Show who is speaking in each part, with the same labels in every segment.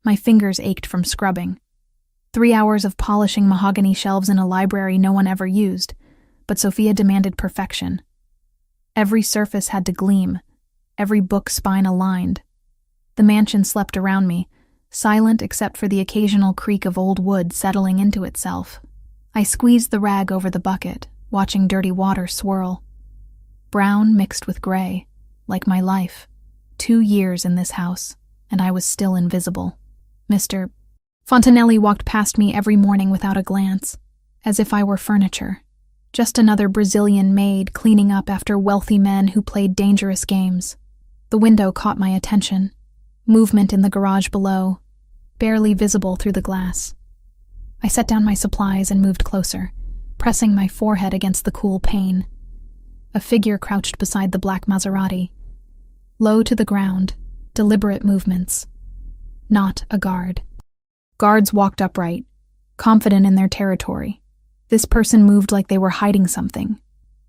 Speaker 1: My fingers ached from scrubbing. 3 hours of polishing mahogany shelves in a library no one ever used, but Sophia demanded perfection. Every surface had to gleam, every book spine aligned. The mansion slept around me, silent except for the occasional creak of old wood settling into itself. I squeezed the rag over the bucket, watching dirty water swirl. Brown mixed with gray, like my life. 2 years in this house, and I was still invisible. Mr. Fontanelli walked past me every morning without a glance, as if I were furniture. Just another Brazilian maid cleaning up after wealthy men who played dangerous games. The window caught my attention. Movement in the garage below, barely visible through the glass. I set down my supplies and moved closer, pressing my forehead against the cool pane. A figure crouched beside the black Maserati. Low to the ground, deliberate movements. Not a guard. Guards walked upright, confident in their territory. This person moved like they were hiding something.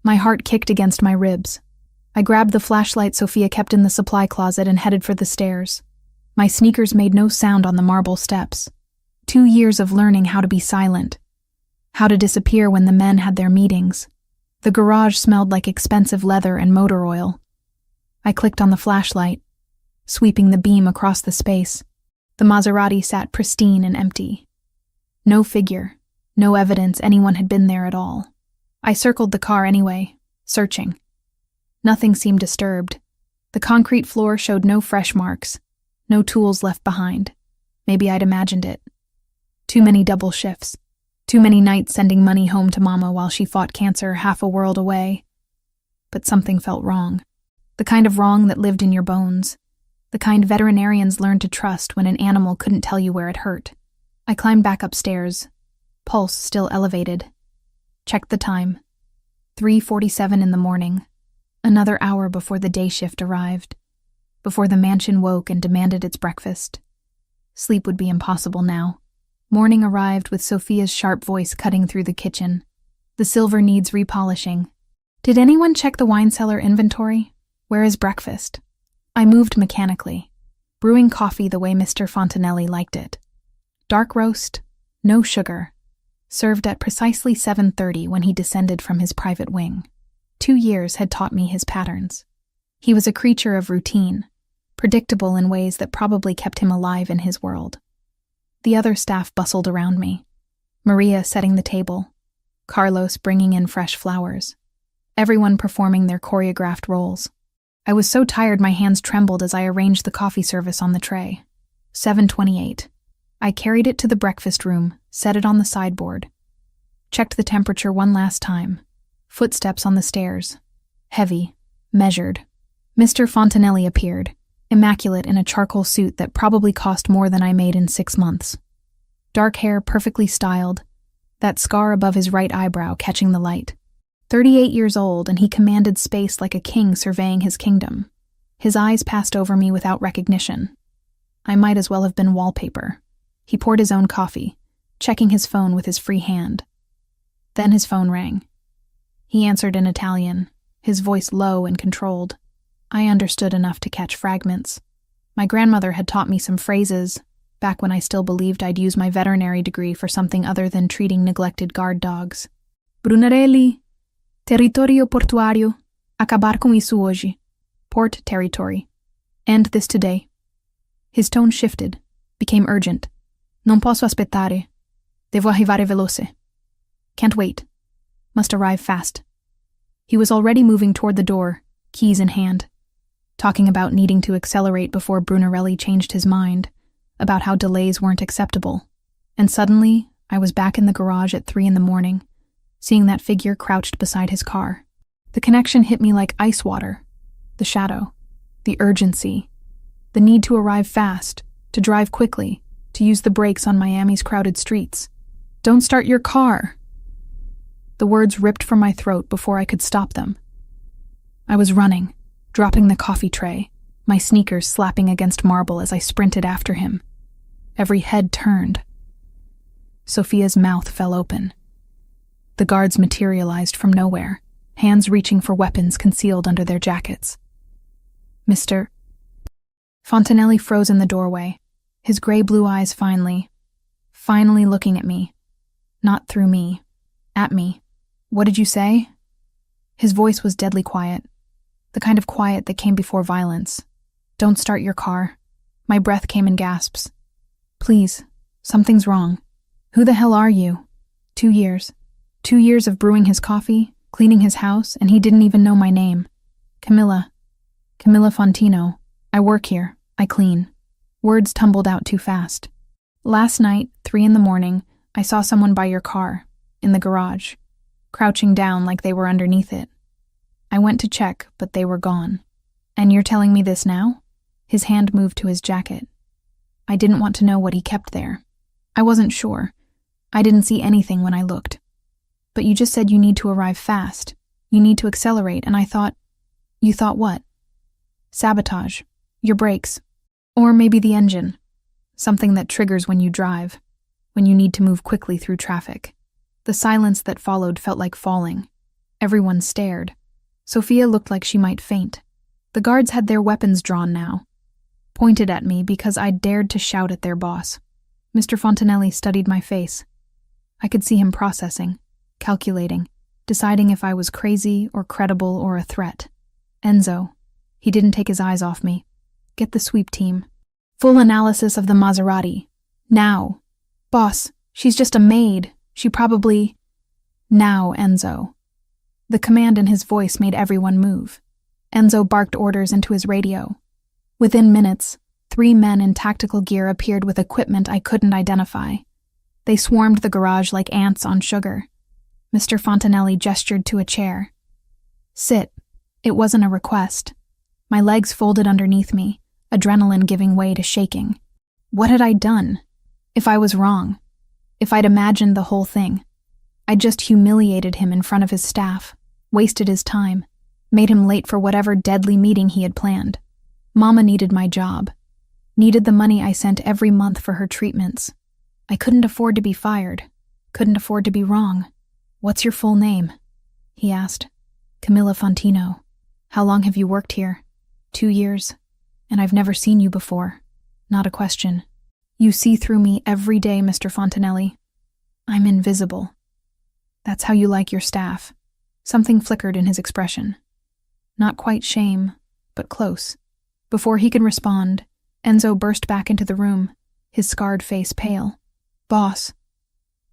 Speaker 1: My heart kicked against my ribs. I grabbed the flashlight Sophia kept in the supply closet and headed for the stairs. My sneakers made no sound on the marble steps. 2 years of learning how to be silent, how to disappear when the men had their meetings. The garage smelled like expensive leather and motor oil. I clicked on the flashlight, sweeping the beam across the space. The Maserati sat pristine and empty. No figure, no evidence anyone had been there at all. I circled the car anyway, searching. Nothing seemed disturbed. The concrete floor showed no fresh marks, no tools left behind. Maybe I'd imagined it. Too many double shifts. Too many nights sending money home to Mama while she fought cancer half a world away. But something felt wrong. The kind of wrong that lived in your bones. The kind veterinarians learned to trust when an animal couldn't tell you where it hurt. I climbed back upstairs, pulse still elevated. Checked the time. 3:47 in the morning. Another hour before the day shift arrived. Before the mansion woke and demanded its breakfast. Sleep would be impossible now. Morning arrived with Sophia's sharp voice cutting through the kitchen. The silver needs repolishing. Did anyone check the wine cellar inventory? Where is breakfast? I moved mechanically, brewing coffee the way Mr. Fontanelli liked it. Dark roast, no sugar, served at precisely 7:30 when he descended from his private wing. 2 years had taught me his patterns. He was a creature of routine, predictable in ways that probably kept him alive in his world. The other staff bustled around me. Maria setting the table, Carlos bringing in fresh flowers, everyone performing their choreographed roles. I was so tired my hands trembled as I arranged the coffee service on the tray. 7:28. I carried it to the breakfast room, set it on the sideboard. Checked the temperature one last time. Footsteps on the stairs. Heavy, measured. Mr. Fontanelli appeared, immaculate in a charcoal suit that probably cost more than I made in 6 months. Dark hair perfectly styled, that scar above his right eyebrow catching the light. 38 years old, and he commanded space like a king surveying his kingdom. His eyes passed over me without recognition. I might as well have been wallpaper. He poured his own coffee, checking his phone with his free hand. Then his phone rang. He answered in Italian, his voice low and controlled. I understood enough to catch fragments. My grandmother had taught me some phrases, back when I still believed I'd use my veterinary degree for something other than treating neglected guard dogs. Brunarelli, territorio portuario, acabar com isso hoje. Port territory. End this today. His tone shifted, became urgent. Non posso aspettare. Devo arrivare veloce. Can't wait. Must arrive fast. He was already moving toward the door, keys in hand, talking about needing to accelerate before Brunarelli changed his mind, about how delays weren't acceptable. And suddenly, I was back in the garage at 3 a.m, seeing that figure crouched beside his car. The connection hit me like ice water. The shadow, the urgency, the need to arrive fast, to drive quickly, to use the brakes on Miami's crowded streets. Don't start your car! The words ripped from my throat before I could stop them. I was running, dropping the coffee tray, my sneakers slapping against marble as I sprinted after him. Every head turned. Sophia's mouth fell open. The guards materialized from nowhere, hands reaching for weapons concealed under their jackets. Mr. Fontanelli froze in the doorway, His gray-blue eyes finally looking at me. Not through me. At me. What did you say? His voice was deadly quiet. The kind of quiet that came before violence. Don't start your car. My breath came in gasps. Please, something's wrong. Who the hell are you? 2 years. 2 years of brewing his coffee, cleaning his house, and he didn't even know my name. Camilla Fontino. I work here. I clean. Words tumbled out too fast. Last night, 3 a.m, I saw someone by your car, in the garage, crouching down like they were underneath it. I went to check, but they were gone. And you're telling me this now? His hand moved to his jacket. I didn't want to know what he kept there. I wasn't sure. I didn't see anything when I looked. But you just said you need to arrive fast. You need to accelerate, and I thought... You thought what? Sabotage. Your brakes. Or maybe the engine. Something that triggers when you drive. When you need to move quickly through traffic. The silence that followed felt like falling. Everyone stared. Sophia looked like she might faint. The guards had their weapons drawn now. Pointed at me because I dared to shout at their boss. Mr. Fontanelli studied my face. I could see him processing, calculating, deciding if I was crazy or credible or a threat. Enzo. He didn't take his eyes off me. Get the sweep team. Full analysis of the Maserati. Now. Boss, she's just a maid. She probably... Now, Enzo. The command in his voice made everyone move. Enzo barked orders into his radio. Within minutes, 3 men in tactical gear appeared with equipment I couldn't identify. They swarmed the garage like ants on sugar. Mr. Fontanelli gestured to a chair. Sit. It wasn't a request. My legs folded underneath me, adrenaline giving way to shaking. What had I done? If I was wrong? If I'd imagined the whole thing? I just humiliated him in front of his staff, wasted his time, made him late for whatever deadly meeting he had planned. Mama needed my job. Needed the money I sent every month for her treatments. I couldn't afford to be fired. Couldn't afford to be wrong. What's your full name? He asked. Camilla Fontino. How long have you worked here? 2 years. And I've never seen you before. Not a question. You see through me every day, Mr. Fontanelli. I'm invisible. That's how you like your staff. Something flickered in his expression. Not quite shame, but close. Before he could respond, Enzo burst back into the room, his scarred face pale. Boss.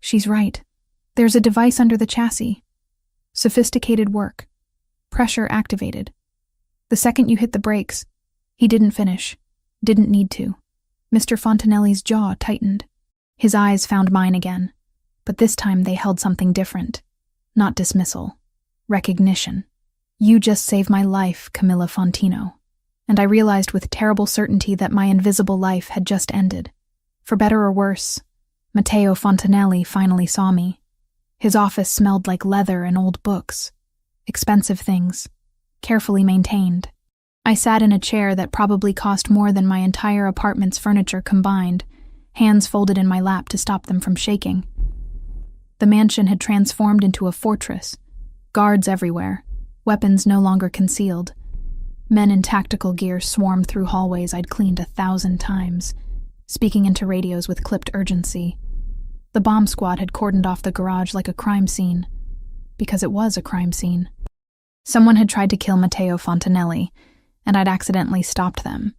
Speaker 1: She's right. There's a device under the chassis. Sophisticated work. Pressure activated. The second you hit the brakes, he didn't finish. Didn't need to. Mr. Fontanelli's jaw tightened. His eyes found mine again. But this time they held something different. Not dismissal. Recognition. You just saved my life, Camilla Fontino. And I realized with terrible certainty that my invisible life had just ended. For better or worse, Matteo Fontanelli finally saw me. His office smelled like leather and old books. Expensive things. Carefully maintained. I sat in a chair that probably cost more than my entire apartment's furniture combined, hands folded in my lap to stop them from shaking. The mansion had transformed into a fortress. Guards everywhere. Weapons no longer concealed. Men in tactical gear swarmed through hallways I'd cleaned 1,000 times, speaking into radios with clipped urgency. The bomb squad had cordoned off the garage like a crime scene. Because it was a crime scene. Someone had tried to kill Matteo Fontanelli, and I'd accidentally stopped them.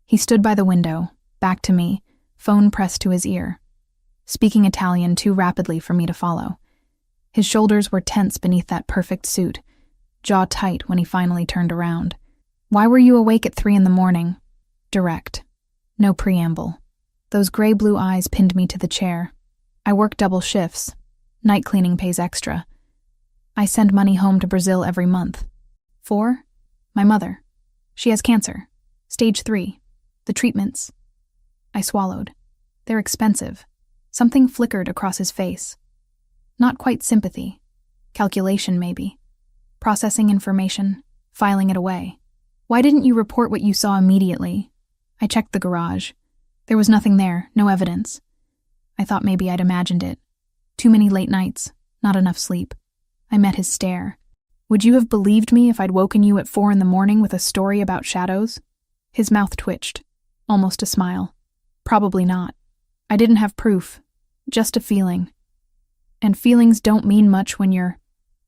Speaker 1: He stood by the window, back to me, phone pressed to his ear, speaking Italian too rapidly for me to follow. His shoulders were tense beneath that perfect suit, jaw tight when he finally turned around. Why were you awake at 3 a.m? Direct. No preamble. Those gray-blue eyes pinned me to the chair. I work double shifts. Night cleaning pays extra. I send money home to Brazil every month. 4? My mother. She has cancer. Stage 3. The treatments. I swallowed. They're expensive. Something flickered across his face. Not quite sympathy. Calculation, maybe. Processing information. Filing it away. Why didn't you report what you saw immediately? I checked the garage. There was nothing there, no evidence. I thought maybe I'd imagined it. Too many late nights, not enough sleep. I met his stare. Would you have believed me if I'd woken you at 4 a.m. with a story about shadows? His mouth twitched. Almost a smile. Probably not. I didn't have proof. Just a feeling. And feelings don't mean much when you're...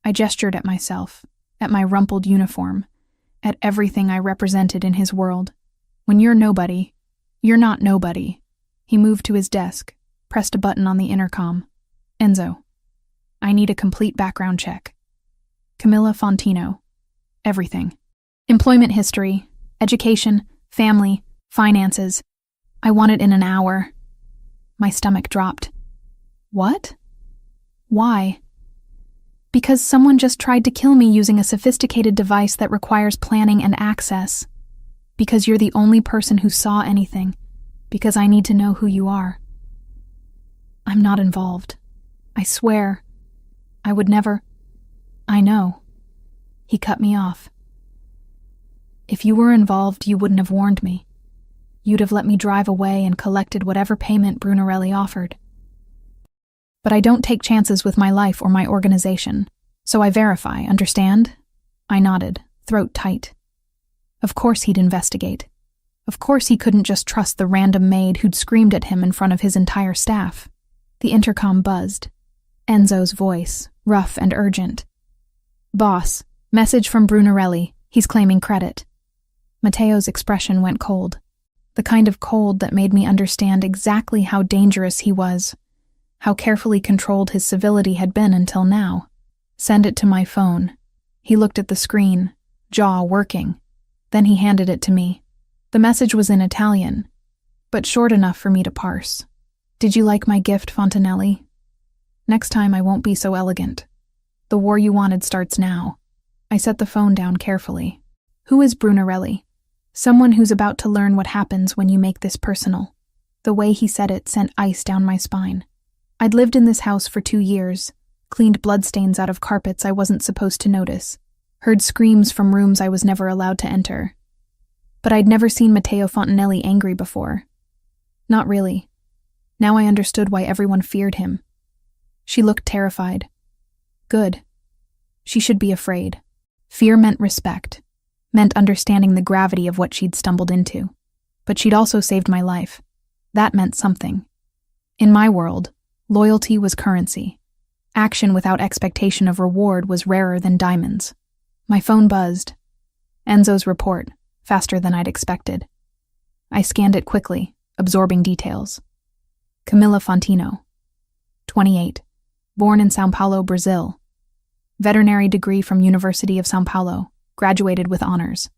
Speaker 1: I gestured at myself, at my rumpled uniform, at everything I represented in his world. When you're nobody, you're not nobody. He moved to his desk, pressed a button on the intercom. Enzo, I need a complete background check. Camilla Fontino. Everything. Employment history, education, family, finances. I want it in an hour. My stomach dropped. What? Why? Because someone just tried to kill me using a sophisticated device that requires planning and access. Because you're the only person who saw anything. Because I need to know who you are. I'm not involved. I swear. I would never... I know. He cut me off. If you were involved, you wouldn't have warned me. You'd have let me drive away and collected whatever payment Brunarelli offered. But I don't take chances with my life or my organization, so I verify, understand? I nodded, throat tight. Of course he'd investigate. Of course he couldn't just trust the random maid who'd screamed at him in front of his entire staff. The intercom buzzed. Enzo's voice, rough and urgent. Boss, message from Brunarelli. He's claiming credit. Matteo's expression went cold. The kind of cold that made me understand exactly how dangerous he was, how carefully controlled his civility had been until now. Send it to my phone. He looked at the screen, jaw working. Then he handed it to me. The message was in Italian, but short enough for me to parse. Did you like my gift, Fontanelli? Next time I won't be so elegant. The war you wanted starts now. I set the phone down carefully. Who is Brunarelli? Someone who's about to learn what happens when you make this personal. The way he said it sent ice down my spine. I'd lived in this house for 2 years, cleaned bloodstains out of carpets I wasn't supposed to notice, heard screams from rooms I was never allowed to enter. But I'd never seen Matteo Fontanelli angry before. Not really. Now I understood why everyone feared him. She looked terrified. Good. She should be afraid. Fear meant respect, meant understanding the gravity of what she'd stumbled into. But she'd also saved my life. That meant something. In my world, loyalty was currency. Action without expectation of reward was rarer than diamonds. My phone buzzed. Enzo's report, faster than I'd expected. I scanned it quickly, absorbing details. Camilla Fontino, 28, born in São Paulo, Brazil. Veterinary degree from University of São Paulo, graduated with honors.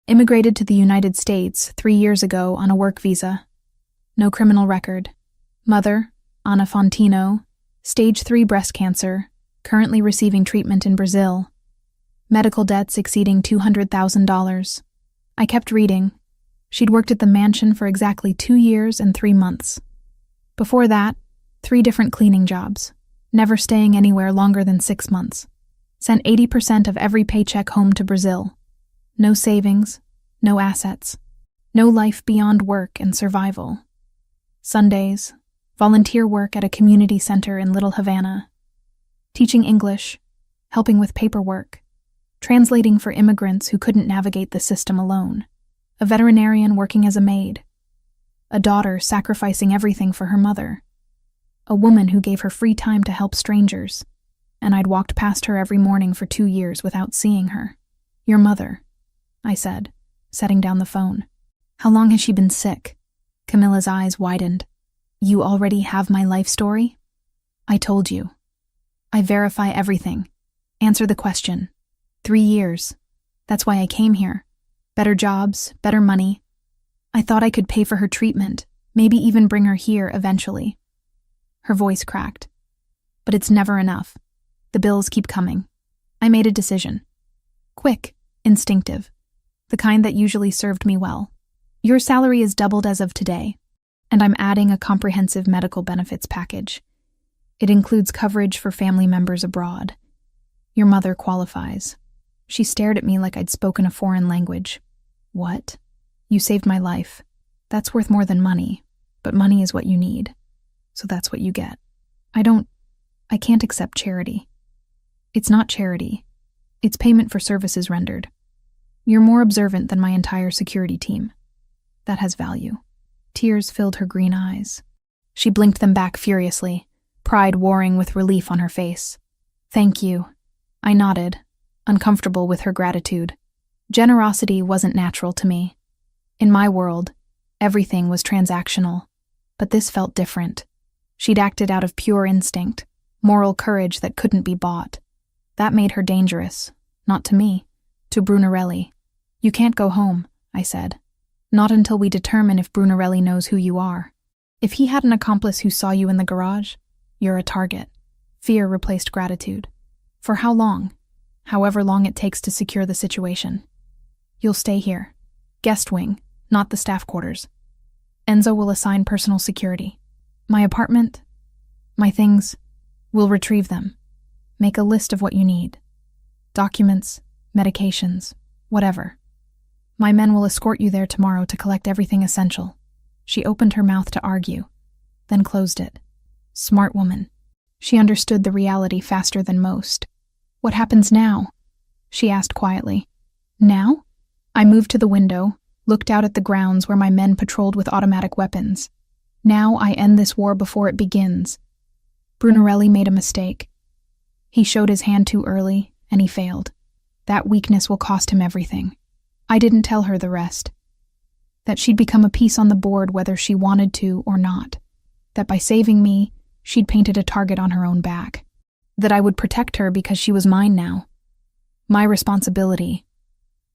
Speaker 1: Immigrated to the United States 3 years ago on a work visa. No criminal record. Mother, Ana Fontino, stage 3 breast cancer, currently receiving treatment in Brazil. Medical debts exceeding $200,000. I kept reading. She'd worked at the mansion for exactly 2 years and 3 months. Before that, 3 different cleaning jobs, never staying anywhere longer than 6 months. Sent 80% of every paycheck home to Brazil. No savings, no assets, no life beyond work and survival. Sundays, volunteer work at a community center in Little Havana. Teaching English, helping with paperwork, translating for immigrants who couldn't navigate the system alone. A veterinarian working as a maid. A daughter sacrificing everything for her mother. A woman who gave her free time to help strangers. And I'd walked past her every morning for 2 years without seeing her. Your mother, I said, setting down the phone. How long has she been sick? Camilla's eyes widened. You already have my life story? I told you. I verify everything. Answer the question. 3 years. That's why I came here. Better jobs, better money. I thought I could pay for her treatment, maybe even bring her here eventually. Her voice cracked. But it's never enough. The bills keep coming. I made a decision. Quick, instinctive. The kind that usually served me well. Your salary is doubled as of today, and I'm adding a comprehensive medical benefits package. It includes coverage for family members abroad. Your mother qualifies. She stared at me like I'd spoken a foreign language. What? You saved my life. That's worth more than money, but money is what you need. So that's what you get. I can't accept charity. It's not charity. It's payment for services rendered. You're more observant than my entire security team. That has value. Tears filled her green eyes. She blinked them back furiously, pride warring with relief on her face. "Thank you." I nodded, uncomfortable with her gratitude. Generosity wasn't natural to me. In my world, everything was transactional, but this felt different. She'd acted out of pure instinct, moral courage that couldn't be bought. That made her dangerous, not to me, to Brunarelli. "You can't go home," I said. "Not until we determine if Brunarelli knows who you are. If he had an accomplice who saw you in the garage, you're a target." Fear replaced gratitude. "For how long?" "However long it takes to secure the situation." "You'll stay here. Guest wing, not the staff quarters. Enzo will assign personal security. My apartment, my things, we'll retrieve them. Make a list of what you need. Documents, medications, whatever. My men will escort you there tomorrow to collect everything essential." She opened her mouth to argue, then closed it. Smart woman. She understood the reality faster than most. "What happens now?" she asked quietly. "Now?" I moved to the window, looked out at the grounds where my men patrolled with automatic weapons. "Now I end this war before it begins." Brunarelli made a mistake. He showed his hand too early, and he failed. That weakness will cost him everything. I didn't tell her the rest. That she'd become a piece on the board whether she wanted to or not. That by saving me, she'd painted a target on her own back. That I would protect her because she was mine now. My responsibility.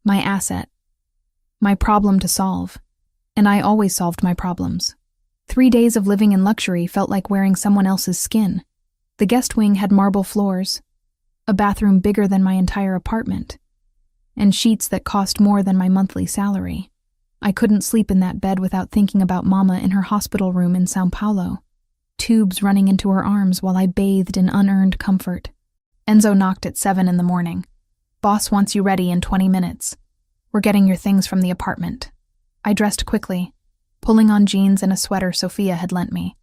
Speaker 1: My asset. My problem to solve. And I always solved my problems. 3 days of living in luxury felt like wearing someone else's skin. The guest wing had marble floors, a bathroom bigger than my entire apartment, and sheets that cost more than my monthly salary. I couldn't sleep in that bed without thinking about Mama in her hospital room in Sao Paulo, tubes running into her arms while I bathed in unearned comfort. Enzo knocked at 7 in the morning. "Boss wants you ready in 20 minutes. We're getting your things from the apartment." I dressed quickly, pulling on jeans and a sweater Sophia had lent me.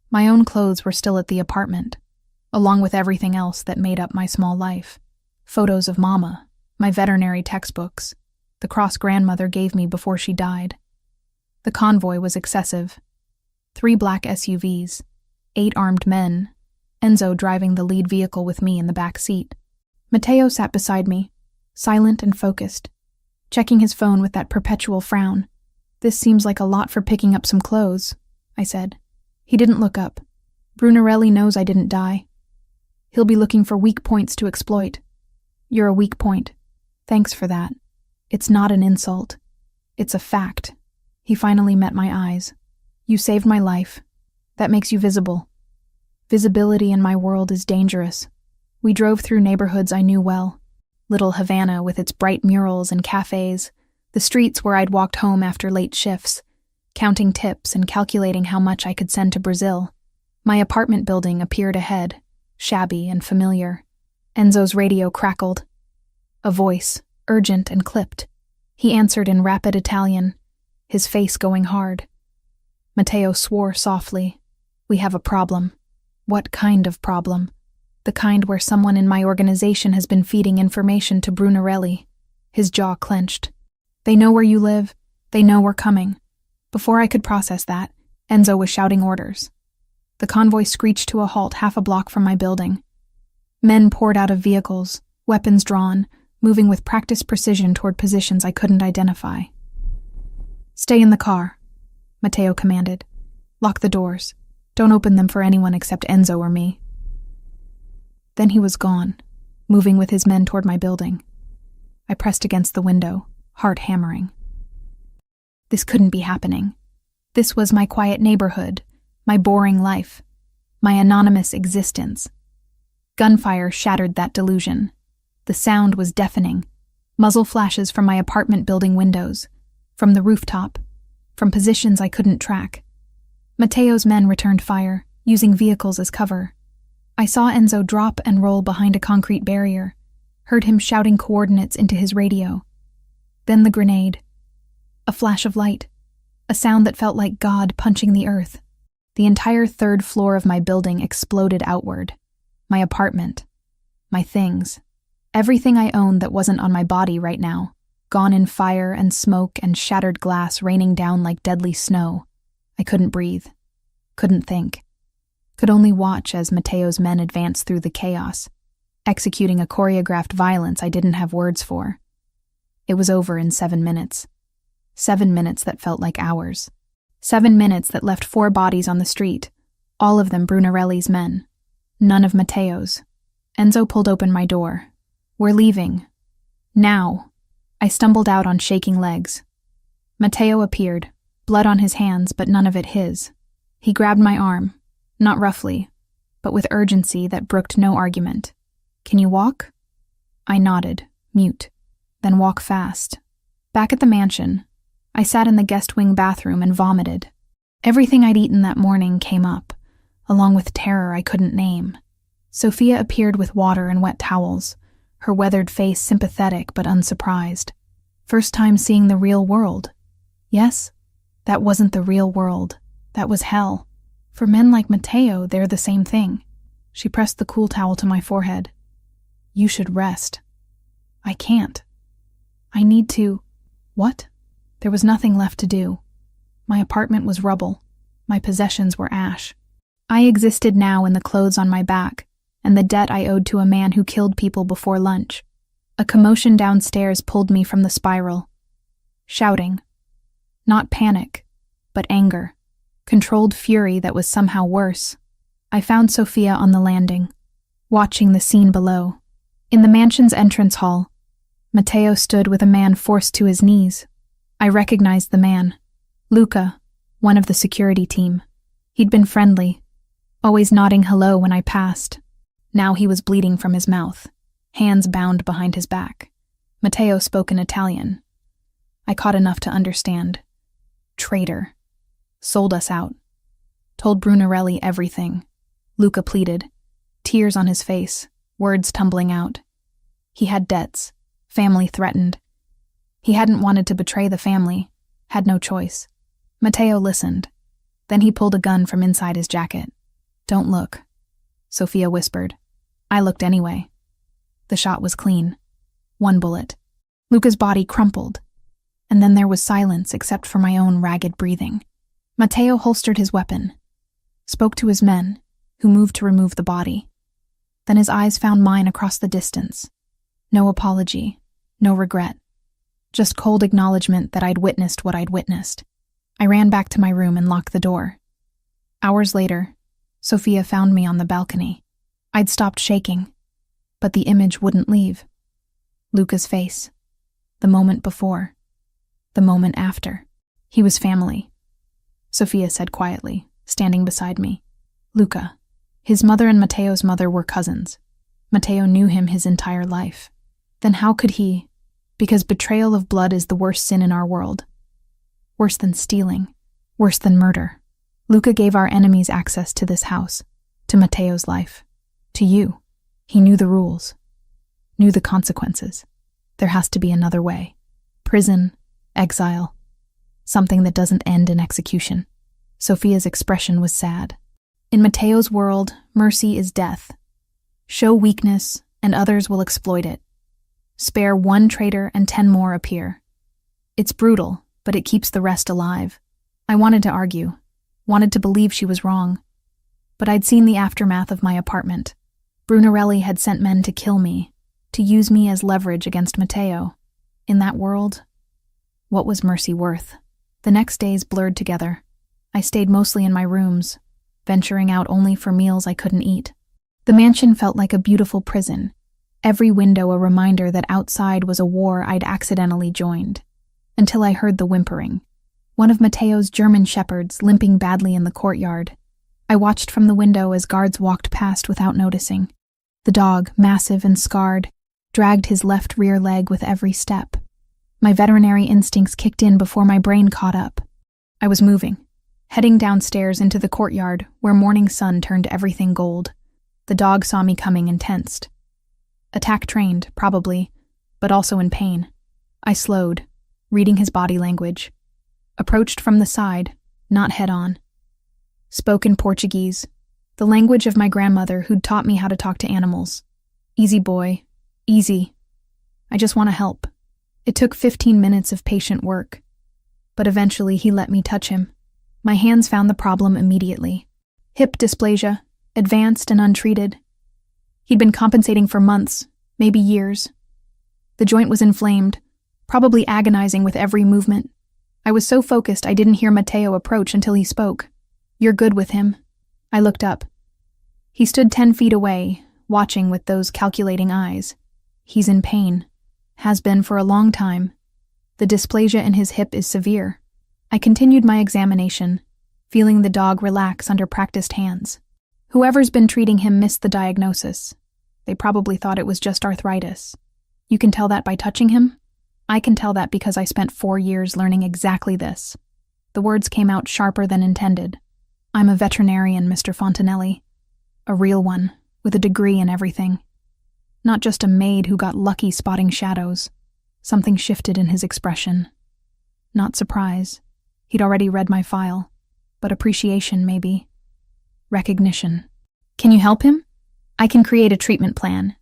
Speaker 1: My own clothes were still at the apartment, along with everything else that made up my small life. Photos of Mama, my veterinary textbooks, the cross grandmother gave me before she died. The convoy was excessive. 3 black SUVs, 8 armed men, Enzo driving the lead vehicle with me in the back seat. Matteo sat beside me, silent and focused, checking his phone with that perpetual frown. "This seems like a lot for picking up some clothes," I said. He didn't look up. "Brunarelli knows I didn't die. He'll be looking for weak points to exploit." "You're a weak point. Thanks for that. It's not an insult. It's a fact." He finally met my eyes. "You saved my life. That makes you visible. Visibility in my world is dangerous." We drove through neighborhoods I knew well. Little Havana with its bright murals and cafes, the streets where I'd walked home after late shifts, counting tips and calculating how much I could send to Brazil. My apartment building appeared ahead, shabby and familiar. Enzo's radio crackled. A voice, urgent and clipped. He answered in rapid Italian, his face going hard. Matteo swore softly. "We have a problem." "What kind of problem?" "The kind where someone in my organization has been feeding information to Brunarelli." His jaw clenched. "They know where you live. They know we're coming." Before I could process that, Enzo was shouting orders. The convoy screeched to a halt half a block from my building. Men poured out of vehicles, weapons drawn, moving with practiced precision toward positions I couldn't identify. "Stay in the car," Matteo commanded. "Lock the doors. Don't open them for anyone except Enzo or me." Then he was gone, moving with his men toward my building. I pressed against the window, heart hammering. This couldn't be happening. This was my quiet neighborhood, my boring life, my anonymous existence. Gunfire shattered that delusion. The sound was deafening. Muzzle flashes from my apartment building windows, from the rooftop, from positions I couldn't track. Matteo's men returned fire, using vehicles as cover. I saw Enzo drop and roll behind a concrete barrier, heard him shouting coordinates into his radio. Then the grenade. A flash of light, a sound that felt like God punching the earth. The entire 3rd floor of my building exploded outward. My apartment, my things, everything I owned that wasn't on my body right now, gone in fire and smoke and shattered glass raining down like deadly snow. I couldn't breathe, couldn't think, could only watch as Mateo's men advanced through the chaos, executing a choreographed violence I didn't have words for. It was over in 7 minutes. 7 minutes that felt like hours. 7 minutes that left 4 bodies on the street, all of them Brunarelli's men. None of Mateo's. Enzo pulled open my door. "We're leaving. Now." I stumbled out on shaking legs. Mateo appeared, blood on his hands, but none of it his. He grabbed my arm, not roughly, but with urgency that brooked no argument. "Can you walk?" I nodded, mute. "Then walk fast." Back at the mansion, I sat in the guest wing bathroom and vomited. Everything I'd eaten that morning came up, along with terror I couldn't name. Sophia appeared with water and wet towels, her weathered face sympathetic but unsurprised. First time seeing the real world. Yes, that wasn't the real world. That was hell. For men like Mateo, they're the same thing. She pressed the cool towel to my forehead. "You should rest." "I can't. I need to." What? There was nothing left to do. My apartment was rubble. My possessions were ash. I existed now in the clothes on my back and the debt I owed to a man who killed people before lunch. A commotion downstairs pulled me from the spiral. Shouting. Not panic, but anger. Controlled fury that was somehow worse. I found Sophia on the landing, watching the scene below. In the mansion's entrance hall, Mateo stood with a man forced to his knees. I recognized the man. Luca, one of the security team. He'd been friendly, always nodding hello when I passed. Now he was bleeding from his mouth, hands bound behind his back. Mateo spoke in Italian. I caught enough to understand. Traitor. Sold us out. Told Brunarelli everything. Luca pleaded, tears on his face, words tumbling out. He had debts, family threatened. He hadn't wanted to betray the family, had no choice. Mateo listened. Then he pulled a gun from inside his jacket. "Don't look," Sophia whispered. I looked anyway. The shot was clean. 1 bullet. Luca's body crumpled, and then there was silence except for my own ragged breathing. Mateo holstered his weapon, spoke to his men, who moved to remove the body. Then his eyes found mine across the distance. No apology, no regret. Just cold acknowledgement that I'd witnessed what I'd witnessed. I ran back to my room and locked the door. Hours later, Sophia found me on the balcony. I'd stopped shaking, but the image wouldn't leave. Luca's face. The moment before. The moment after. He was family, Sophia said quietly, standing beside me. Luca. His mother and Mateo's mother were cousins. Mateo knew him his entire life. Then how could he? Because betrayal of blood is the worst sin in our world. Worse than stealing. Worse than murder. Luca gave our enemies access to this house, to Mateo's life, to you. He knew the rules, knew the consequences. There has to be another way. Prison, exile, something that doesn't end in execution. Sophia's expression was sad. In Mateo's world, mercy is death. Show weakness, and others will exploit it. Spare one traitor and 10 more appear. It's brutal, but it keeps the rest alive. I wanted to argue, wanted to believe she was wrong. But I'd seen the aftermath of my apartment. Brunarelli had sent men to kill me, to use me as leverage against Mateo. In that world, what was mercy worth? The next days blurred together. I stayed mostly in my rooms, venturing out only for meals I couldn't eat. The mansion felt like a beautiful prison, every window a reminder that outside was a war I'd accidentally joined. Until I heard the whimpering. One of Mateo's German shepherds limping badly in the courtyard. I watched from the window as guards walked past without noticing. The dog, massive and scarred, dragged his left rear leg with every step. My veterinary instincts kicked in before my brain caught up. I was moving, heading downstairs into the courtyard where morning sun turned everything gold. The dog saw me coming and tensed. Attack trained, probably, but also in pain. I slowed, reading his body language. Approached from the side, not head-on. Spoke in Portuguese, the language of my grandmother who'd taught me how to talk to animals. Easy boy, easy. I just want to help. It took 15 minutes of patient work, but eventually he let me touch him. My hands found the problem immediately. Hip dysplasia, advanced and untreated. He'd been compensating for months, maybe years. The joint was inflamed, probably agonizing with every movement. I was so focused I didn't hear Matteo approach until he spoke. "You're good with him." I looked up. He stood 10 feet away, watching with those calculating eyes. "He's in pain. Has been for a long time. The dysplasia in his hip is severe." I continued my examination, feeling the dog relax under practiced hands. Whoever's been treating him missed the diagnosis. They probably thought it was just arthritis. "You can tell that by touching him?" "I can tell that because I spent 4 years learning exactly this." The words came out sharper than intended. "I'm a veterinarian, Mr. Fontanelli. A real one, with a degree in everything. Not just a maid who got lucky spotting shadows." Something shifted in his expression. Not surprise. He'd already read my file. But appreciation, maybe. Recognition. "Can you help him? I can create a treatment plan.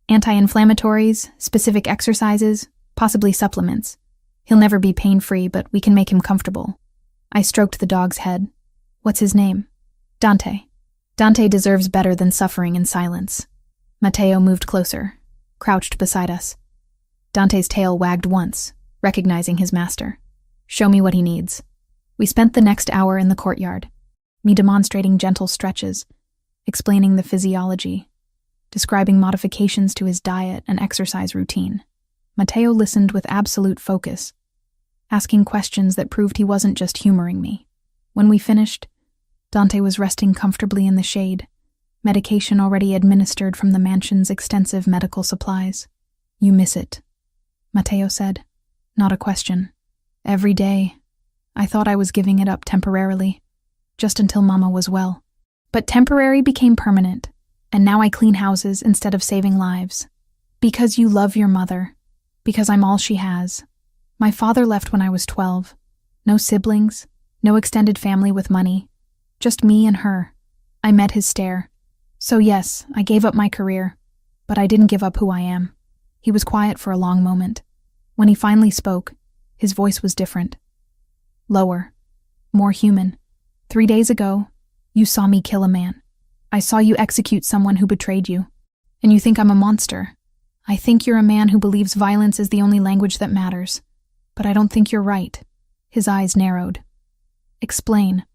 Speaker 1: Anti-inflammatories, specific exercises, possibly supplements. He'll never be pain-free, but we can make him comfortable." I stroked the dog's head. "What's his name?" "Dante. Dante deserves better than suffering in silence." Matteo moved closer, crouched beside us. Dante's tail wagged once, recognizing his master. "Show me what he needs." We spent the next hour in the courtyard, me demonstrating gentle stretches, explaining the physiology, describing modifications to his diet and exercise routine. Matteo listened with absolute focus, asking questions that proved he wasn't just humoring me. When we finished, Dante was resting comfortably in the shade, medication already administered from the mansion's extensive medical supplies. "You miss it," Matteo said. Not a question. "Every day. I thought I was giving it up temporarily, just until Mama was well. But temporary became permanent, and now I clean houses instead of saving lives. Because you love your mother. Because I'm all she has. My father left when I was 12. No siblings, no extended family with money. Just me and her." I met his stare. "So yes, I gave up my career, but I didn't give up who I am." He was quiet for a long moment. When he finally spoke, his voice was different. Lower. More human. "3 days ago, you saw me kill a man. I saw you execute someone who betrayed you. And you think I'm a monster. I think you're a man who believes violence is the only language that matters. But I don't think you're right." His eyes narrowed. "Explain.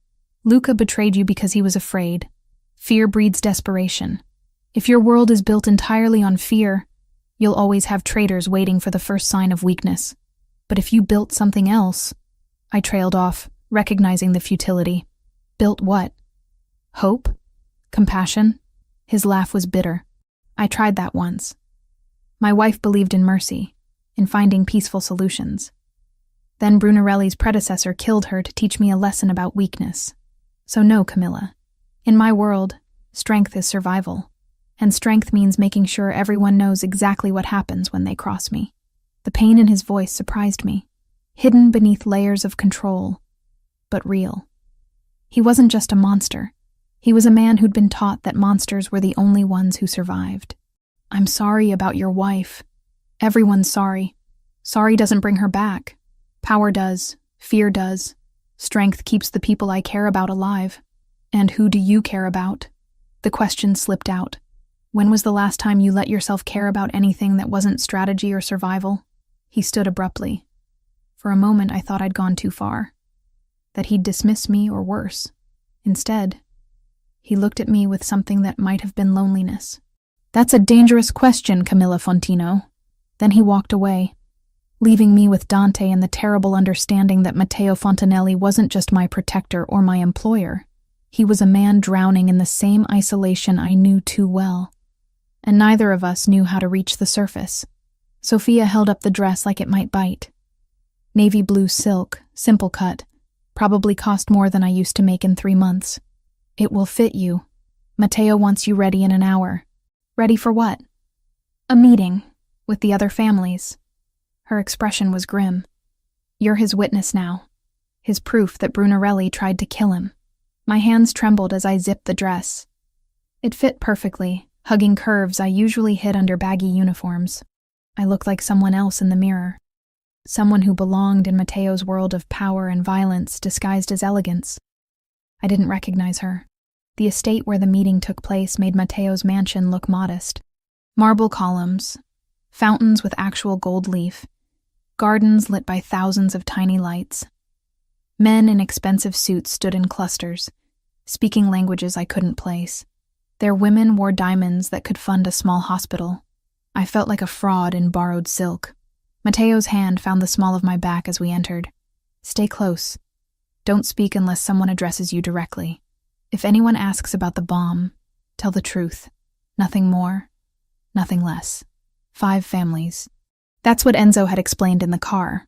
Speaker 1: Luca betrayed you because he was afraid. Fear breeds desperation. If your world is built entirely on fear, you'll always have traitors waiting for the first sign of weakness. But if you built something else..." I trailed off, recognizing the futility. "Built what? Hope? Compassion?" His laugh was bitter. "I tried that once. My wife believed in mercy, in finding peaceful solutions. Then Brunarelli's predecessor killed her to teach me a lesson about weakness. So no, Camilla. In my world, strength is survival. And strength means making sure everyone knows exactly what happens when they cross me." The pain in his voice surprised me, hidden beneath layers of control, but real. He wasn't just a monster. He was a man who'd been taught that monsters were the only ones who survived. "I'm sorry about your wife. Everyone's sorry. Sorry doesn't bring her back. Power does. Fear does. Strength keeps the people I care about alive. And who do you care about?" The question slipped out. "When was the last time you let yourself care about anything that wasn't strategy or survival?" He stood abruptly. For a moment I thought I'd gone too far, that he'd dismiss me or worse. Instead, he looked at me with something that might have been loneliness. "That's a dangerous question, Camilla Fontino." Then he walked away, leaving me with Dante and the terrible understanding that Matteo Fontanelli wasn't just my protector or my employer. He was a man drowning in the same isolation I knew too well. And neither of us knew how to reach the surface. Sophia held up the dress like it might bite. Navy blue silk, simple cut, probably cost more than I used to make in 3 months. "It will fit you. Matteo wants you ready in an hour." "Ready for what?" "A meeting, with the other families." Her expression was grim. "You're his witness now. His proof that Brunarelli tried to kill him." My hands trembled as I zipped the dress. It fit perfectly, hugging curves I usually hid under baggy uniforms. I looked like someone else in the mirror. Someone who belonged in Matteo's world of power and violence disguised as elegance. I didn't recognize her. The estate where the meeting took place made Mateo's mansion look modest. Marble columns, fountains with actual gold leaf, gardens lit by thousands of tiny lights. Men in expensive suits stood in clusters, speaking languages I couldn't place. Their women wore diamonds that could fund a small hospital. I felt like a fraud in borrowed silk. Mateo's hand found the small of my back as we entered. Stay close. Don't speak unless someone addresses you directly. If anyone asks about the bomb, tell the truth. Nothing more, nothing less. 5 families. That's what Enzo had explained in the car.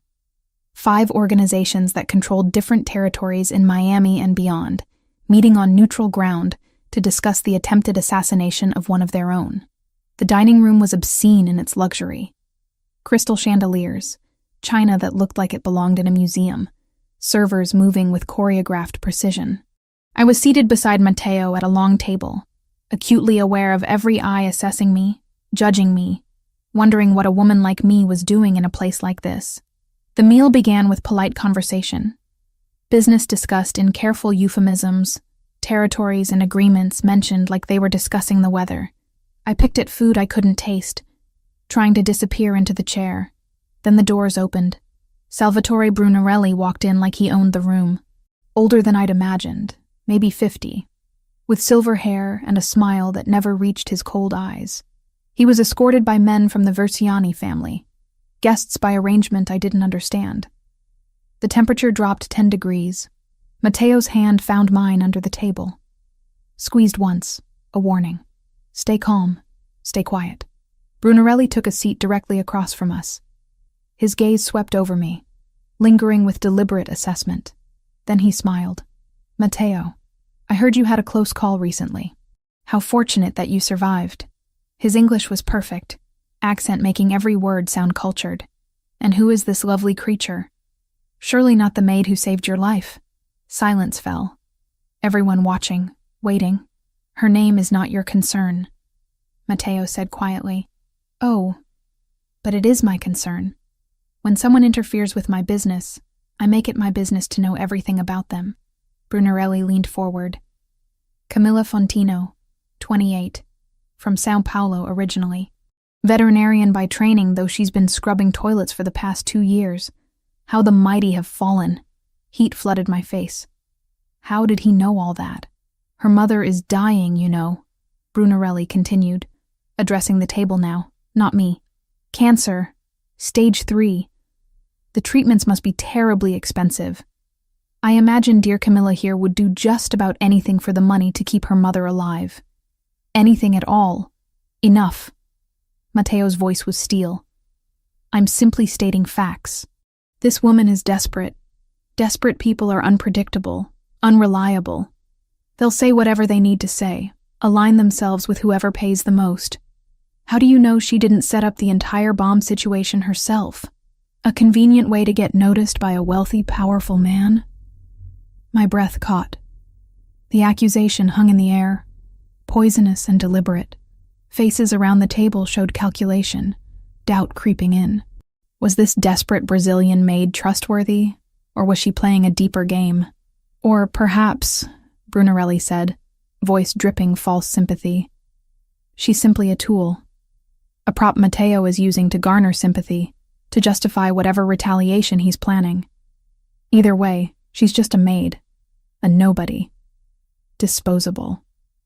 Speaker 1: 5 organizations that controlled different territories in Miami and beyond, meeting on neutral ground to discuss the attempted assassination of one of their own. The dining room was obscene in its luxury. Crystal chandeliers, china that looked like it belonged in a museum, servers moving with choreographed precision. I was seated beside Mateo at a long table, acutely aware of every eye assessing me, judging me, wondering what a woman like me was doing in a place like this. The meal began with polite conversation. Business discussed in careful euphemisms, territories and agreements mentioned like they were discussing the weather. I picked at food I couldn't taste, trying to disappear into the chair. Then the doors opened. Salvatore Brunarelli walked in like he owned the room. Older than I'd imagined, maybe 50, with silver hair and a smile that never reached his cold eyes. He was escorted by men from the Versiani family, guests by arrangement I didn't understand. The temperature dropped 10 degrees. Mateo's hand found mine under the table. Squeezed once, a warning. Stay calm, stay quiet. Brunarelli took a seat directly across from us. His gaze swept over me, lingering with deliberate assessment. Then he smiled. Mateo, I heard you had a close call recently. How fortunate that you survived. His English was perfect, accent making every word sound cultured. And who is this lovely creature? Surely not the maid who saved your life. Silence fell. Everyone watching, waiting. Her name is not your concern. Mateo said quietly. Oh, but it is my concern. When someone interferes with my business, I make it my business to know everything about them. Brunarelli leaned forward. Camilla Fontino, 28, from Sao Paulo originally. Veterinarian by training, though she's been scrubbing toilets for the past 2 years. How the mighty have fallen. Heat flooded my face. How did he know all that? Her mother is dying, you know, Brunarelli continued, addressing the table now, not me. Cancer. Stage 3. The treatments must be terribly expensive. I imagine dear Camilla here would do just about anything for the money to keep her mother alive. Anything at all. Enough. Mateo's voice was steel. I'm simply stating facts. This woman is desperate. Desperate people are unpredictable, unreliable. They'll say whatever they need to say, align themselves with whoever pays the most. How do you know she didn't set up the entire bomb situation herself? A convenient way to get noticed by a wealthy, powerful man? My breath caught. The accusation hung in the air, poisonous and deliberate. Faces around the table showed calculation, doubt creeping in. Was this desperate Brazilian maid trustworthy, or was she playing a deeper game? Or perhaps, Brunarelli said, voice dripping false sympathy, she's simply a tool. A prop Mateo is using to garner sympathy, to justify whatever retaliation he's planning. Either way, she's just a maid, a nobody. Disposable.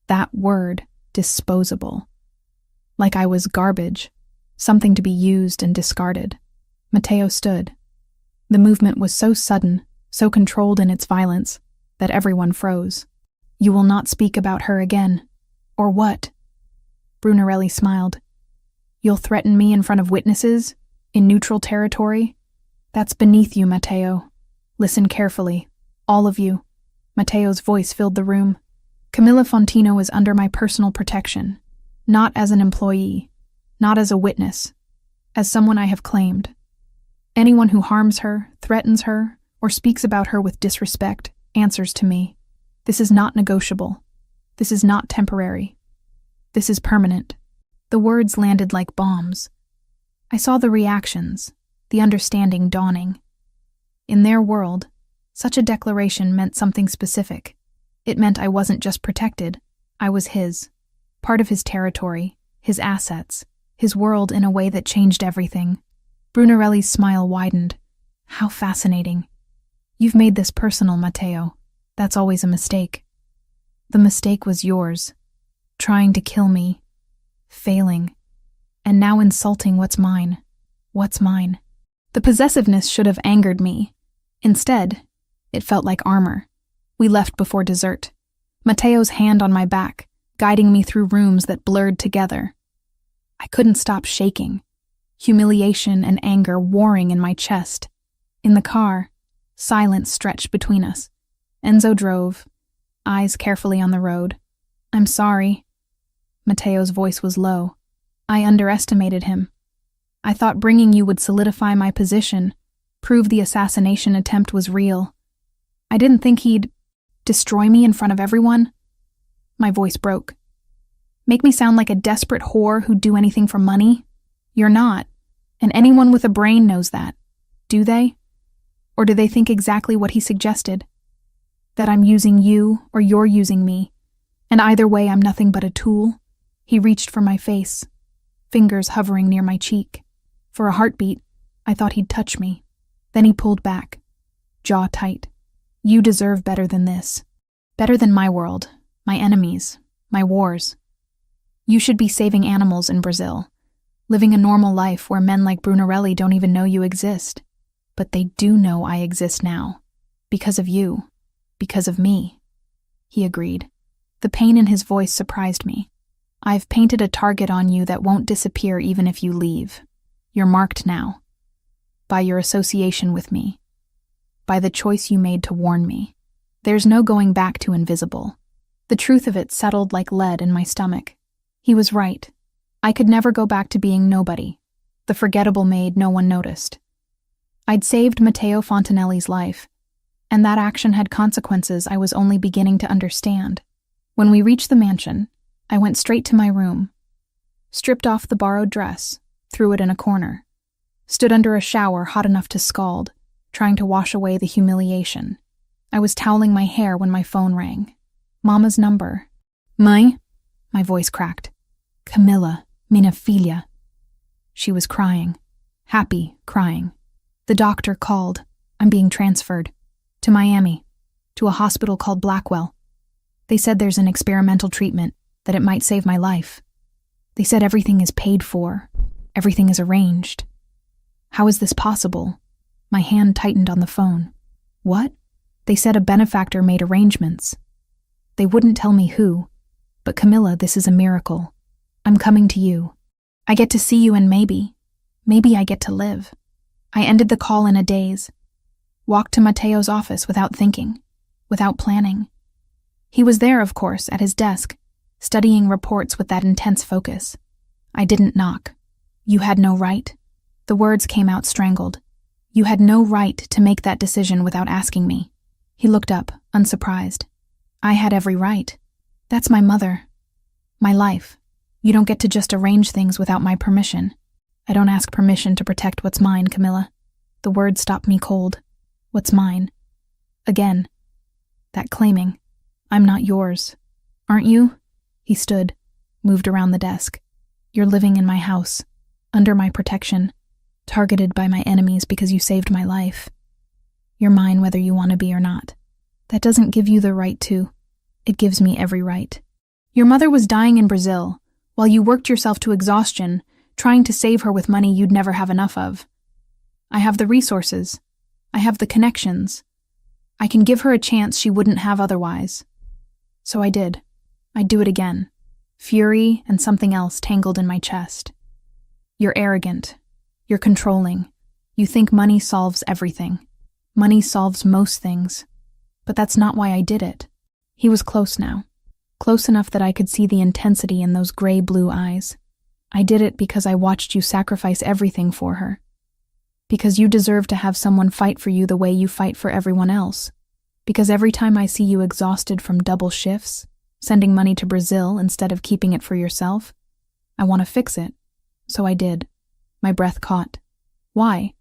Speaker 1: That word, disposable. Like I was garbage, something to be used and discarded. Mateo stood. The movement was so sudden, so controlled in its violence, that everyone froze. You will not speak about her again. Or what? Brunarelli smiled. You'll threaten me in front of witnesses? In neutral territory? That's beneath you, Mateo. Listen carefully. All of you. Mateo's voice filled the room. Camilla Fontino is under my personal protection. Not as an employee. Not as a witness. As someone I have claimed. Anyone who harms her, threatens her, or speaks about her with disrespect answers to me. This is not negotiable. This is not temporary. This is permanent. The words landed like bombs. I saw the reactions, the understanding dawning. In their world, such a declaration meant something specific. It meant I wasn't just protected, I was his. Part of his territory, his assets, his world in a way that changed everything. Brunarelli's smile widened. How fascinating. You've made this personal, Matteo. That's always a mistake. The mistake was yours. Trying to kill me. Failing. And now insulting what's mine. What's mine? The possessiveness should have angered me. Instead, it felt like armor. We left before dessert. Matteo's hand on my back, guiding me through rooms that blurred together. I couldn't stop shaking. Humiliation and anger warring in my chest. In the car, silence stretched between us. Enzo drove, eyes carefully on the road. I'm sorry. Matteo's voice was low. I underestimated him. I thought bringing you would solidify my position, prove the assassination attempt was real. I didn't think he'd destroy me in front of everyone. My voice broke. Make me sound like a desperate whore who'd do anything for money? You're not, and anyone with a brain knows that. Do they? Or do they think exactly what he suggested? That I'm using you or you're using me, and either way I'm nothing but a tool? He reached for my face, fingers hovering near my cheek. For a heartbeat, I thought he'd touch me. Then he pulled back, jaw tight. You deserve better than this. Better than my world, my enemies, my wars. You should be saving animals in Brazil, living a normal life where men like Brunarelli don't even know you exist. But they do know I exist now. Because of you. Because of me. He agreed. The pain in his voice surprised me. I've painted a target on you that won't disappear even if you leave. You're marked now. By your association with me. By the choice you made to warn me. There's no going back to invisible. The truth of it settled like lead in my stomach. He was right. I could never go back to being nobody. The forgettable maid no one noticed. I'd saved Matteo Fontanelli's life, and that action had consequences I was only beginning to understand. When we reached the mansion, I went straight to my room, stripped off the borrowed dress, threw it in a corner, stood under a shower hot enough to scald, trying to wash away the humiliation. I was toweling my hair when my phone rang. Mama's number. Mãe? My voice cracked. Camilla, minha filha. She was crying. Happy, crying. The doctor called. I'm being transferred. To Miami. To a hospital called Blackwell. They said there's an experimental treatment, that it might save my life. They said everything is paid for. Everything is arranged. How is this possible? My hand tightened on the phone. What? They said a benefactor made arrangements. They wouldn't tell me who. But Camilla, this is a miracle. I'm coming to you. I get to see you and maybe I get to live. I ended the call in a daze. Walked to Matteo's office without thinking, without planning. He was there, of course, at his desk, studying reports with that intense focus. I didn't knock. You had no right. The words came out strangled. You had no right to make that decision without asking me. He looked up, unsurprised. I had every right. That's my mother. My life. You don't get to just arrange things without my permission. I don't ask permission to protect what's mine, Camilla. The words stopped me cold. What's mine? Again. That claiming. I'm not yours. Aren't you? He stood, moved around the desk. You're living in my house, under my protection, targeted by my enemies because you saved my life. You're mine whether you want to be or not. That doesn't give you the right to. It gives me every right. Your mother was dying in Brazil, while you worked yourself to exhaustion, trying to save her with money you'd never have enough of. I have the resources. I have the connections. I can give her a chance she wouldn't have otherwise. So I did. I'd do it again. Fury and something else tangled in my chest. You're arrogant. You're controlling. You think money solves everything. Money solves most things. But that's not why I did it. He was close now. Close enough that I could see the intensity in those gray-blue eyes. I did it because I watched you sacrifice everything for her. Because you deserve to have someone fight for you the way you fight for everyone else. Because every time I see you exhausted from double shifts, sending money to Brazil instead of keeping it for yourself, I want to fix it. So I did. My breath caught. Why?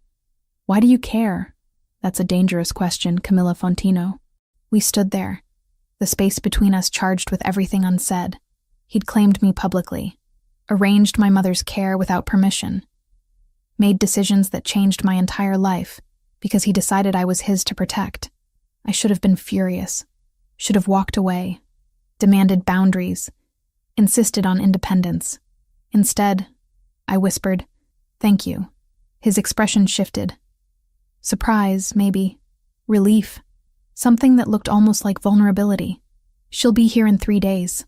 Speaker 1: do you care? That's a dangerous question, Camilla Fontino. We stood there. the space between us charged with everything unsaid. He'd claimed me publicly, arranged my mother's care without permission, made decisions that changed my entire life because he decided I was his to protect. I should have been furious, should have walked away, demanded boundaries, insisted on independence. Instead, I whispered, "Thank you." His expression shifted. Surprise, maybe. Relief. Something that looked almost like vulnerability. "She'll be here in 3 days.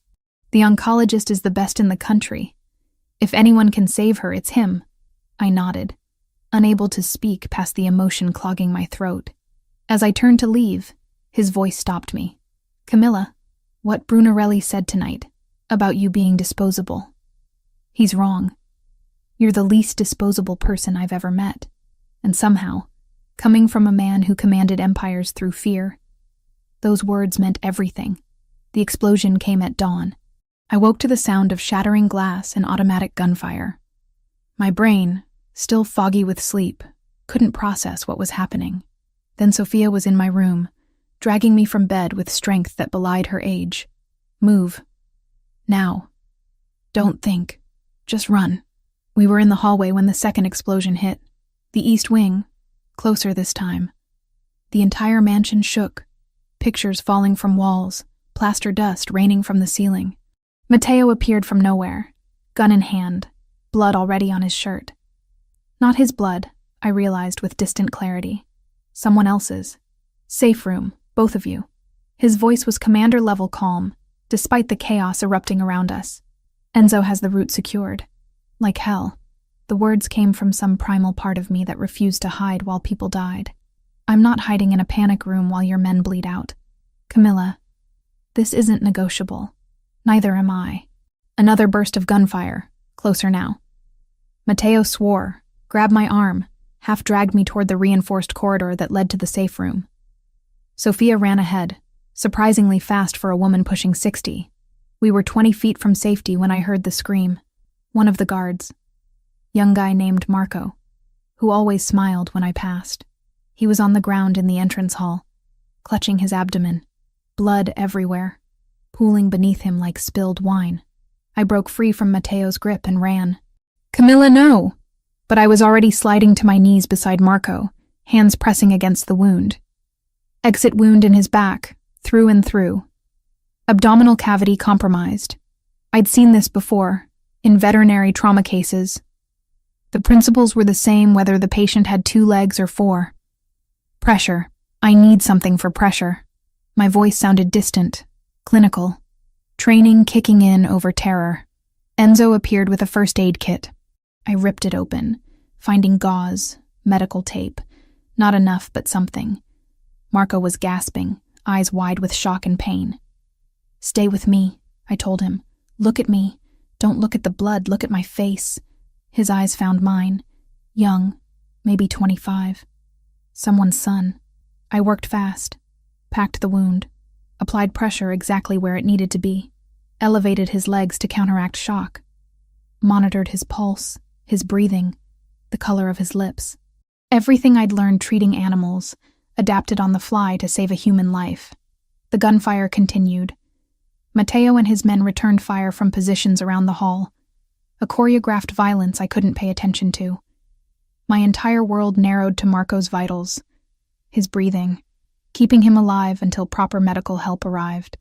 Speaker 1: The oncologist is the best in the country. If anyone can save her, it's him." I nodded, unable to speak past the emotion clogging my throat. As I turned to leave, his voice stopped me. "Camilla, what Brunarelli said tonight about you being disposable. He's wrong. You're the least disposable person I've ever met. And somehow, coming from a man who commanded empires through fear, those words meant everything." The explosion came at dawn. I woke to the sound of shattering glass and automatic gunfire. My brain, still foggy with sleep, couldn't process what was happening. Then Sophia was in my room, dragging me from bed with strength that belied her age. "Move. Now. Don't think. Just run." We were in the hallway when the second explosion hit. The east wing, closer this time. The entire mansion shook, pictures falling from walls, plaster dust raining from the ceiling. Matteo appeared from nowhere, gun in hand, blood already on his shirt. Not his blood, I realized with distant clarity. Someone else's. "Safe room, both of you." His voice was commander-level calm, despite the chaos erupting around us. "Enzo has the route secured." Like hell. The words came from some primal part of me that refused to hide while people died. "I'm not hiding in a panic room while your men bleed out. Camilla, this isn't negotiable. Neither am I." Another burst of gunfire, closer now. Matteo swore, grabbed my arm, half dragged me toward the reinforced corridor that led to the safe room. Sophia ran ahead, surprisingly fast for a woman pushing 60. We were 20 feet from safety when I heard the scream. One of the guards. Young guy named Marco, who always smiled when I passed. He was on the ground in the entrance hall, clutching his abdomen, blood everywhere, pooling beneath him like spilled wine. I broke free from Matteo's grip and ran. "Camilla, no!" But I was already sliding to my knees beside Marco, hands pressing against the wound. Exit wound in his back, through and through. Abdominal cavity compromised. I'd seen this before, in veterinary trauma cases. The principles were the same whether the patient had 2 legs or 4. Pressure. I need something for pressure. My voice sounded distant, clinical. Training kicking in over terror. Enzo appeared with a first aid kit. I ripped it open, finding gauze, medical tape. Not enough, but something. Marco was gasping, eyes wide with shock and pain. "Stay with me," I told him. "Look at me. Don't look at the blood, look at my face." His eyes found mine. Young, maybe 25. Someone's son. I worked fast, packed the wound, applied pressure exactly where it needed to be, elevated his legs to counteract shock, monitored his pulse, his breathing, the color of his lips. Everything I'd learned treating animals, adapted on the fly to save a human life. The gunfire continued. Matteo and his men returned fire from positions around the hall, a choreographed violence I couldn't pay attention to. My entire world narrowed to Marco's vitals, his breathing, keeping him alive until proper medical help arrived.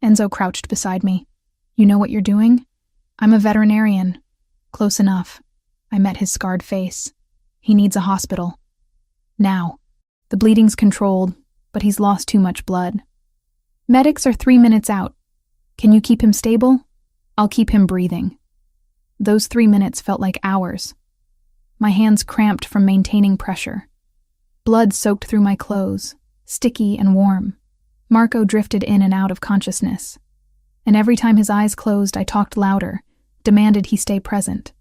Speaker 1: Enzo crouched beside me. "You know what you're doing?" "I'm a veterinarian." "Close enough." I met his scarred face. "He needs a hospital. Now. The bleeding's controlled, but he's lost too much blood. Medics are 3 minutes out. Can you keep him stable? I'll keep him breathing." Those 3 minutes felt like hours. My hands cramped from maintaining pressure. Blood soaked through my clothes, sticky and warm. Marco drifted in and out of consciousness. And every time his eyes closed, I talked louder, demanded he stay present.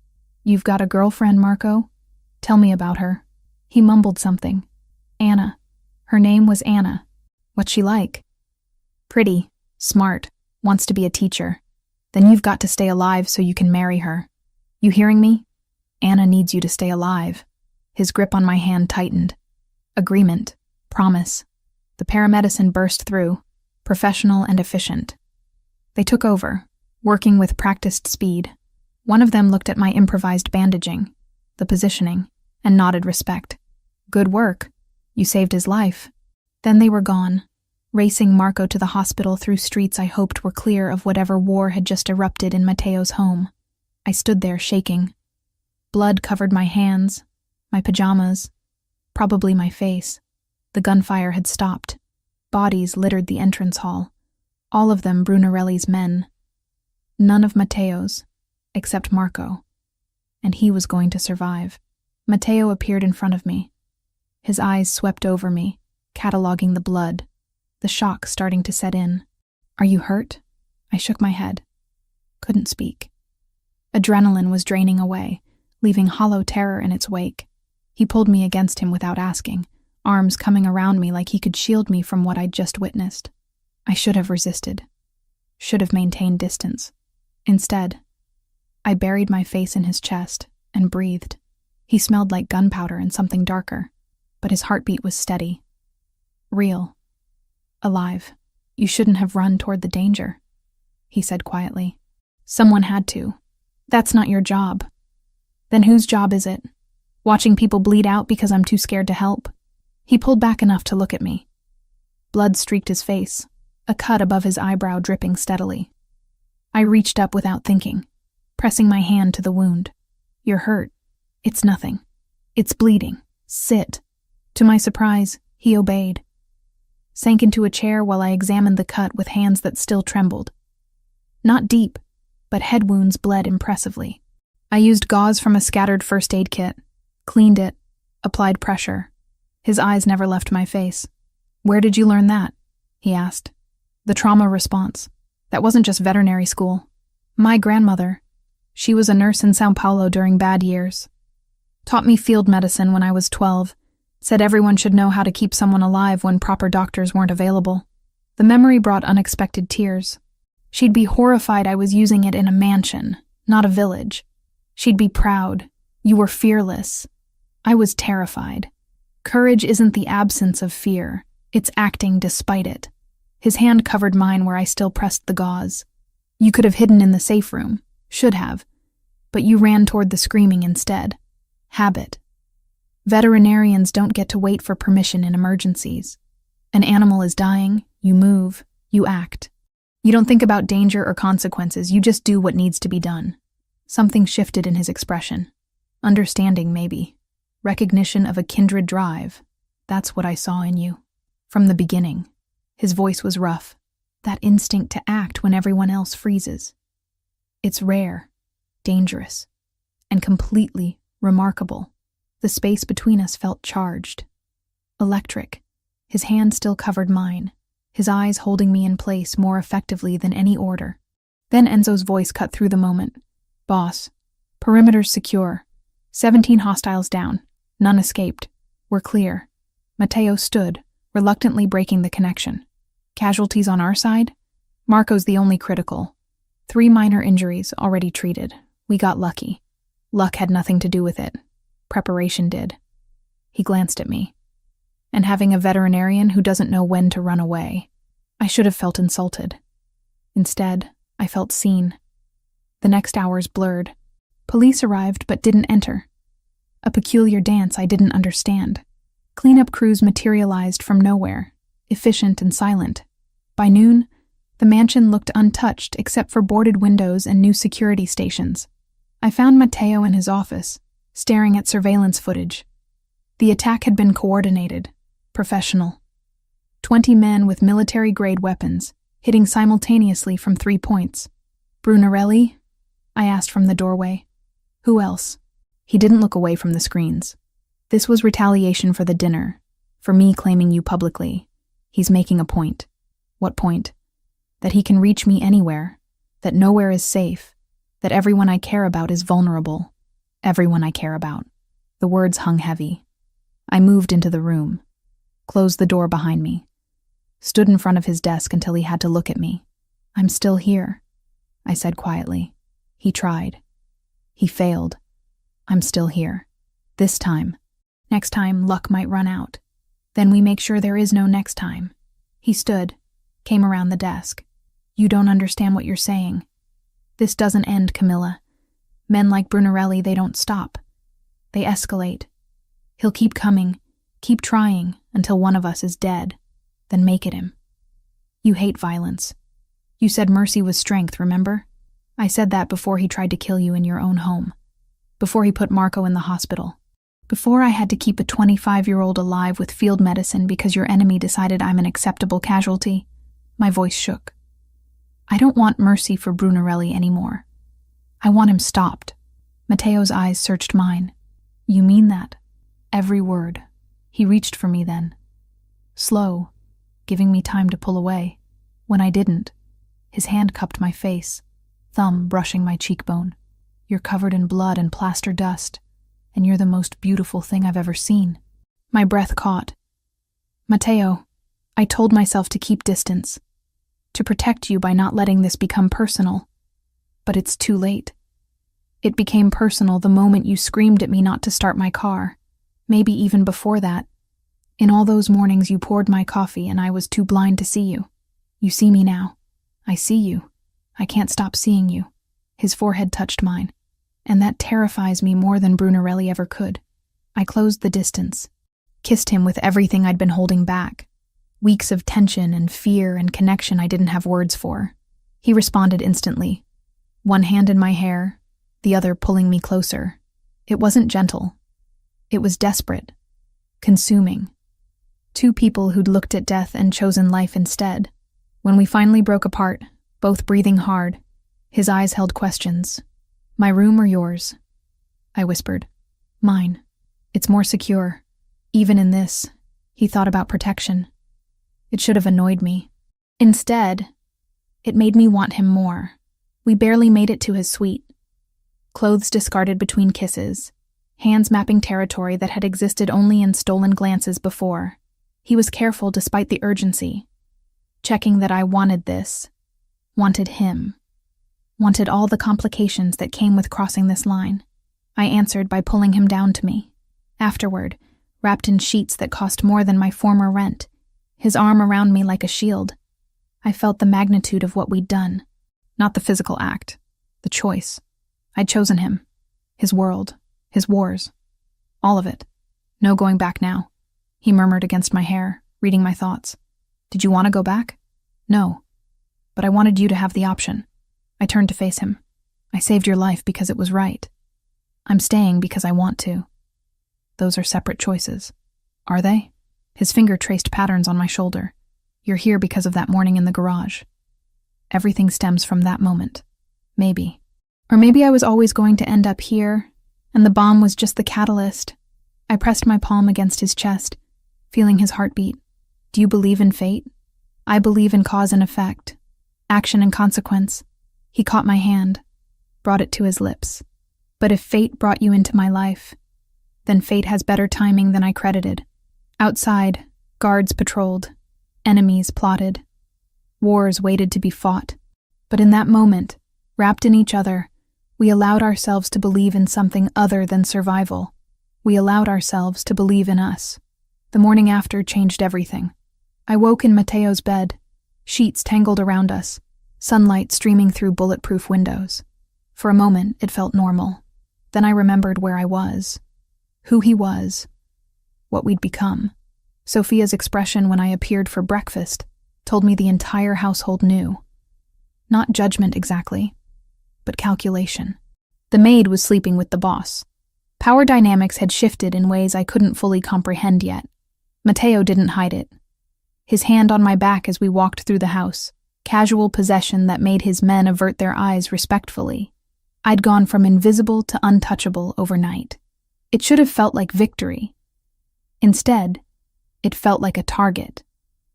Speaker 1: "You've got a girlfriend, Marco? Tell me about her." He mumbled something. "Anna. Her name was Anna. What's she like?" "Pretty, smart, wants to be a teacher. Then you've got to stay alive so you can marry her. You hearing me? Anna needs you to stay alive." His grip on my hand tightened. Agreement. Promise. The paramedicine burst through. professional and efficient. They took over, working with practiced speed. One of them looked at my improvised bandaging, the positioning, and nodded respect. Good work. You saved his life. Then they were gone, racing Marco to the hospital through streets I hoped were clear of whatever war had just erupted in Mateo's home. I stood there shaking. Blood covered my hands, my pajamas, probably my face. The gunfire had stopped. Bodies littered the entrance hall, all of them Brunarelli's men. None of Mateo's, except Marco. And he was going to survive. Mateo appeared in front of me. His eyes swept over me, cataloging the blood, the shock starting to set in. Are you hurt? I shook my head. Couldn't speak. Adrenaline was draining away, leaving hollow terror in its wake. He pulled me against him without asking, arms coming around me like he could shield me from what I'd just witnessed. I should have resisted. Should have maintained distance. Instead, I buried my face in his chest and breathed. He smelled like gunpowder and something darker, but his heartbeat was steady. Real. Alive. You shouldn't have run toward the danger, he said quietly. Someone had to. That's not your job. Then whose job is it? Watching people bleed out because I'm too scared to help? He pulled back enough to look at me. Blood streaked his face, a cut above his eyebrow dripping steadily. I reached up without thinking, pressing my hand to the wound. You're hurt. It's nothing. It's bleeding. Sit. To my surprise, he obeyed. Sank into a chair while I examined the cut with hands that still trembled. Not deep, but head wounds bled impressively. I used gauze from a scattered first aid kit, cleaned it, applied pressure. His eyes never left my face. Where did you learn that? He asked. The trauma response. That wasn't just veterinary school. My grandmother, she was a nurse in São Paulo during bad years. Taught me field medicine when I was 12. Said everyone should know how to keep someone alive when proper doctors weren't available. The memory brought unexpected tears. She'd be horrified I was using it in a mansion, not a village. She'd be proud. You were fearless. I was terrified. Courage isn't the absence of fear. It's acting despite it. His hand covered mine where I still pressed the gauze. You could have hidden in the safe room. Should have. But you ran toward the screaming instead. Habit. Veterinarians don't get to wait for permission in emergencies. An animal is dying, you move, you act. You don't think about danger or consequences, you just do what needs to be done. Something shifted in his expression. Understanding, maybe. Recognition of a kindred drive. That's what I saw in you. From the beginning. His voice was rough. That instinct to act when everyone else freezes. It's rare, dangerous, and completely remarkable. The space between us felt charged. Electric. His hand still covered mine, his eyes holding me in place more effectively than any order. Then Enzo's voice cut through the moment. Boss, perimeter's secure. 17 hostiles down. None escaped. We're clear. Mateo stood, reluctantly breaking the connection. Casualties on our side? Marco's the only critical. 3 minor injuries already treated. We got lucky. Luck had nothing to do with it. Preparation did. He glanced at me. And having a veterinarian who doesn't know when to run away. I should have felt insulted. Instead, I felt seen. The next hours blurred. Police arrived but didn't enter. A peculiar dance I didn't understand. Cleanup crews materialized from nowhere, efficient and silent. By noon, the mansion looked untouched except for boarded windows and new security stations. I found Mateo in his office, staring at surveillance footage. The attack had been coordinated, professional. 20 men with military-grade weapons, hitting simultaneously from 3 points. Brunarelli? I asked from the doorway. Who else? He didn't look away from the screens. This was retaliation for the dinner, for me claiming you publicly. He's making a point. What point? That he can reach me anywhere, that nowhere is safe, that everyone I care about is vulnerable. Everyone I care about. The words hung heavy. I moved into the room, closed the door behind me, stood in front of his desk until he had to look at me. I'm still here, I said quietly. He tried. He failed. I'm still here. This time. Next time, luck might run out. Then we make sure there is no next time. He stood, came around the desk. You don't understand what you're saying. This doesn't end, Camilla. Men like Brunarelli, they don't stop. They escalate. He'll keep coming, keep trying, until one of us is dead. Then make it him. You hate violence. You said mercy was strength, remember? I said that before he tried to kill you in your own home. Before he put Marco in the hospital. Before I had to keep a 25-year-old alive with field medicine because your enemy decided I'm an acceptable casualty. My voice shook. I don't want mercy for Brunarelli anymore. I want him stopped. Matteo's eyes searched mine. You mean that? Every word. He reached for me then. Slow, giving me time to pull away. When I didn't, his hand cupped my face, thumb brushing my cheekbone. You're covered in blood and plaster dust, and you're the most beautiful thing I've ever seen. My breath caught. Matteo, I told myself to keep distance, to protect you by not letting this become personal. But it's too late. It became personal the moment you screamed at me not to start my car. Maybe even before that. In all those mornings you poured my coffee and I was too blind to see you. You see me now. I see you. I can't stop seeing you. His forehead touched mine. And that terrifies me more than Brunarelli ever could. I closed the distance, kissed him with everything I'd been holding back. Weeks of tension and fear and connection I didn't have words for. He responded instantly. One hand in my hair, the other pulling me closer. It wasn't gentle. It was desperate. Consuming. Two people who'd looked at death and chosen life instead. When we finally broke apart, both breathing hard, his eyes held questions. My room or yours? I whispered. Mine. It's more secure. Even in this, he thought about protection. It should have annoyed me. Instead, it made me want him more. We barely made it to his suite. Clothes discarded between kisses, hands mapping territory that had existed only in stolen glances before. He was careful despite the urgency, checking that I wanted this, wanted him, wanted all the complications that came with crossing this line. I answered by pulling him down to me. Afterward, wrapped in sheets that cost more than my former rent, his arm around me like a shield. I felt the magnitude of what we'd done. Not the physical act, the choice. I'd chosen him, his world, his wars, all of it. No going back now. He murmured against my hair, reading my thoughts. Did you want to go back? No. But I wanted you to have the option. I turned to face him. I saved your life because it was right. I'm staying because I want to. Those are separate choices. Are they? His finger traced patterns on my shoulder. You're here because of that morning in the garage. Everything stems from that moment. Maybe. Or maybe I was always going to end up here, and the bomb was just the catalyst. I pressed my palm against his chest, feeling his heartbeat. Do you believe in fate? I believe in cause and effect, action and consequence. He caught my hand, brought it to his lips. But if fate brought you into my life, then fate has better timing than I credited. Outside, guards patrolled, enemies plotted, wars waited to be fought. But in that moment, wrapped in each other, we allowed ourselves to believe in something other than survival. We allowed ourselves to believe in us. The morning after changed everything. I woke in Matteo's bed, sheets tangled around us, sunlight streaming through bulletproof windows. For a moment, it felt normal. Then I remembered where I was, who he was, what we'd become. Sophia's expression when I appeared for breakfast told me the entire household knew. Not judgment exactly, but calculation. The maid was sleeping with the boss. Power dynamics had shifted in ways I couldn't fully comprehend yet. Matteo didn't hide it. His hand on my back as we walked through the house, casual possession that made his men avert their eyes respectfully. I'd gone from invisible to untouchable overnight. It should have felt like victory. Instead, it felt like a target.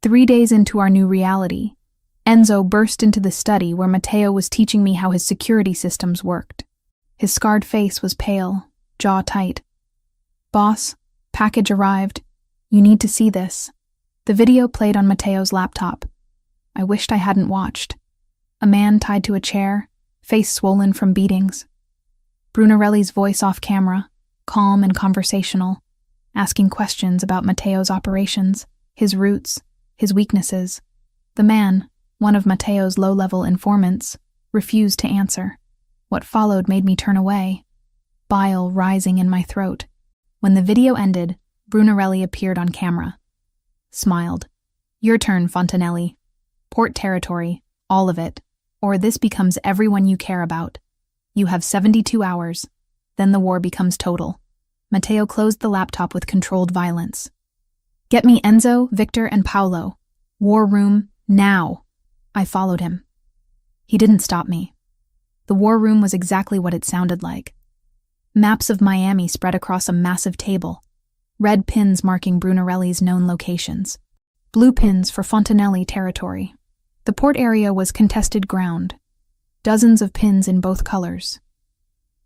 Speaker 1: 3 days into our new reality, Enzo burst into the study where Matteo was teaching me how his security systems worked. His scarred face was pale, jaw tight. Boss, package arrived. You need to see this. The video played on Matteo's laptop. I wished I hadn't watched. A man tied to a chair, face swollen from beatings. Brunarelli's voice off camera, calm and conversational, asking questions about Matteo's operations, his roots, his weaknesses. The man, one of Matteo's low-level informants, refused to answer. What followed made me turn away, bile rising in my throat. When the video ended, Brunarelli appeared on camera. Smiled. "Your turn, Fontanelli. Port territory, all of it, or this becomes everyone you care about. You have 72 hours, then the war becomes total." Matteo closed the laptop with controlled violence. "Get me Enzo, Victor, and Paolo. War room, now." I followed him. He didn't stop me. The war room was exactly what it sounded like. Maps of Miami spread across a massive table, red pins marking Brunarelli's known locations, blue pins for Fontanelli territory. The port area was contested ground, dozens of pins in both colors.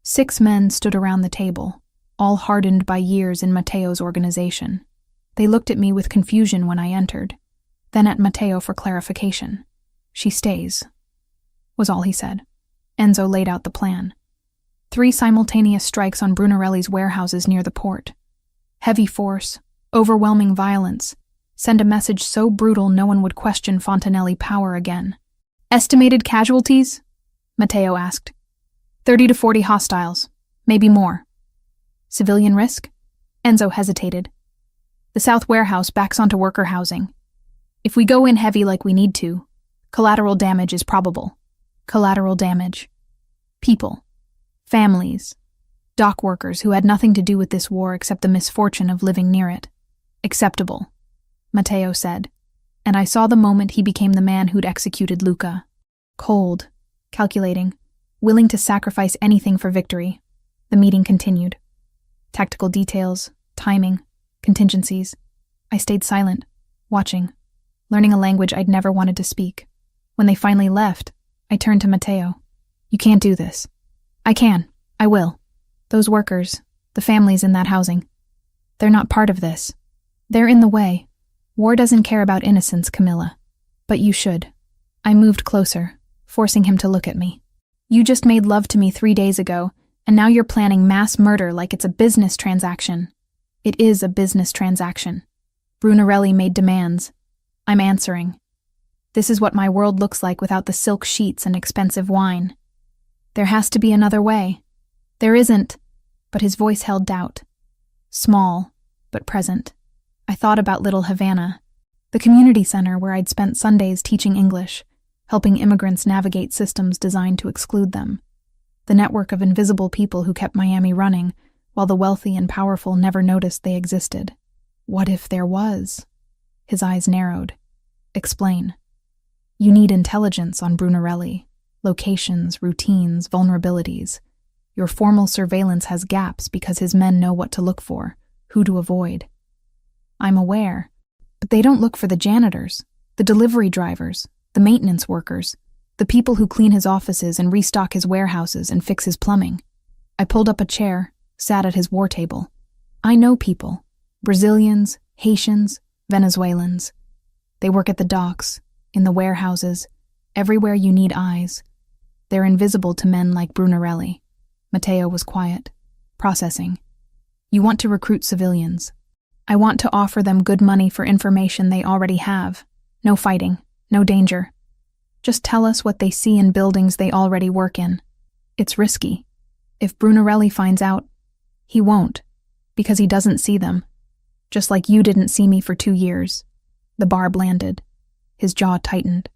Speaker 1: 6 men stood around the table, all hardened by years in Matteo's organization. They looked at me with confusion when I entered, then at Matteo for clarification. "She stays," was all he said. Enzo laid out the plan. 3 simultaneous strikes on Brunarelli's warehouses near the port. Heavy force, overwhelming violence, send a message so brutal no one would question Fontanelli power again. "Estimated casualties?" Matteo asked. 30 to 40 hostiles, maybe more." "Civilian risk?" Enzo hesitated. "The south warehouse backs onto worker housing. If we go in heavy like we need to, collateral damage is probable." Collateral damage. People. Families. Dock workers who had nothing to do with this war except the misfortune of living near it. "Acceptable," Matteo said, and I saw the moment he became the man who'd executed Luca. Cold, calculating, willing to sacrifice anything for victory. The meeting continued. Tactical details, timing, contingencies. I stayed silent, watching, learning a language I'd never wanted to speak. When they finally left, I turned to Matteo. "You can't do this." "I can. I will. Those workers, the families in that housing, they're not part of this. They're in the way. War doesn't care about innocence, Camilla. But you should." I moved closer, forcing him to look at me. "You just made love to me 3 days ago, and now you're planning mass murder like it's a business transaction." "It is a business transaction. Brunarelli made demands. I'm answering. This is what my world looks like without the silk sheets and expensive wine. There has to be another way." "There isn't," but his voice held doubt. Small, but present. I thought about Little Havana, the community center where I'd spent Sundays teaching English, helping immigrants navigate systems designed to exclude them. The network of invisible people who kept Miami running, while the wealthy and powerful never noticed they existed. What if there was? His eyes narrowed. "Explain." "You need intelligence on Brunarelli. Locations, routines, vulnerabilities. Your formal surveillance has gaps because his men know what to look for, who to avoid." "I'm aware. But they don't look for the janitors, the delivery drivers, the maintenance workers, the people who clean his offices and restock his warehouses and fix his plumbing." I pulled up a chair, sat at his war table. "I know people. Brazilians, Haitians, Venezuelans. They work at the docks, in the warehouses, everywhere you need eyes. They're invisible to men like Brunarelli." Matteo was quiet, processing. "You want to recruit civilians. I want to offer them good money for information they already have. No fighting, no danger. Just tell us what they see in buildings they already work in. It's risky. If Brunarelli finds out, he won't, because he doesn't see them. Just like you didn't see me for 2 years." The barb landed. His jaw tightened.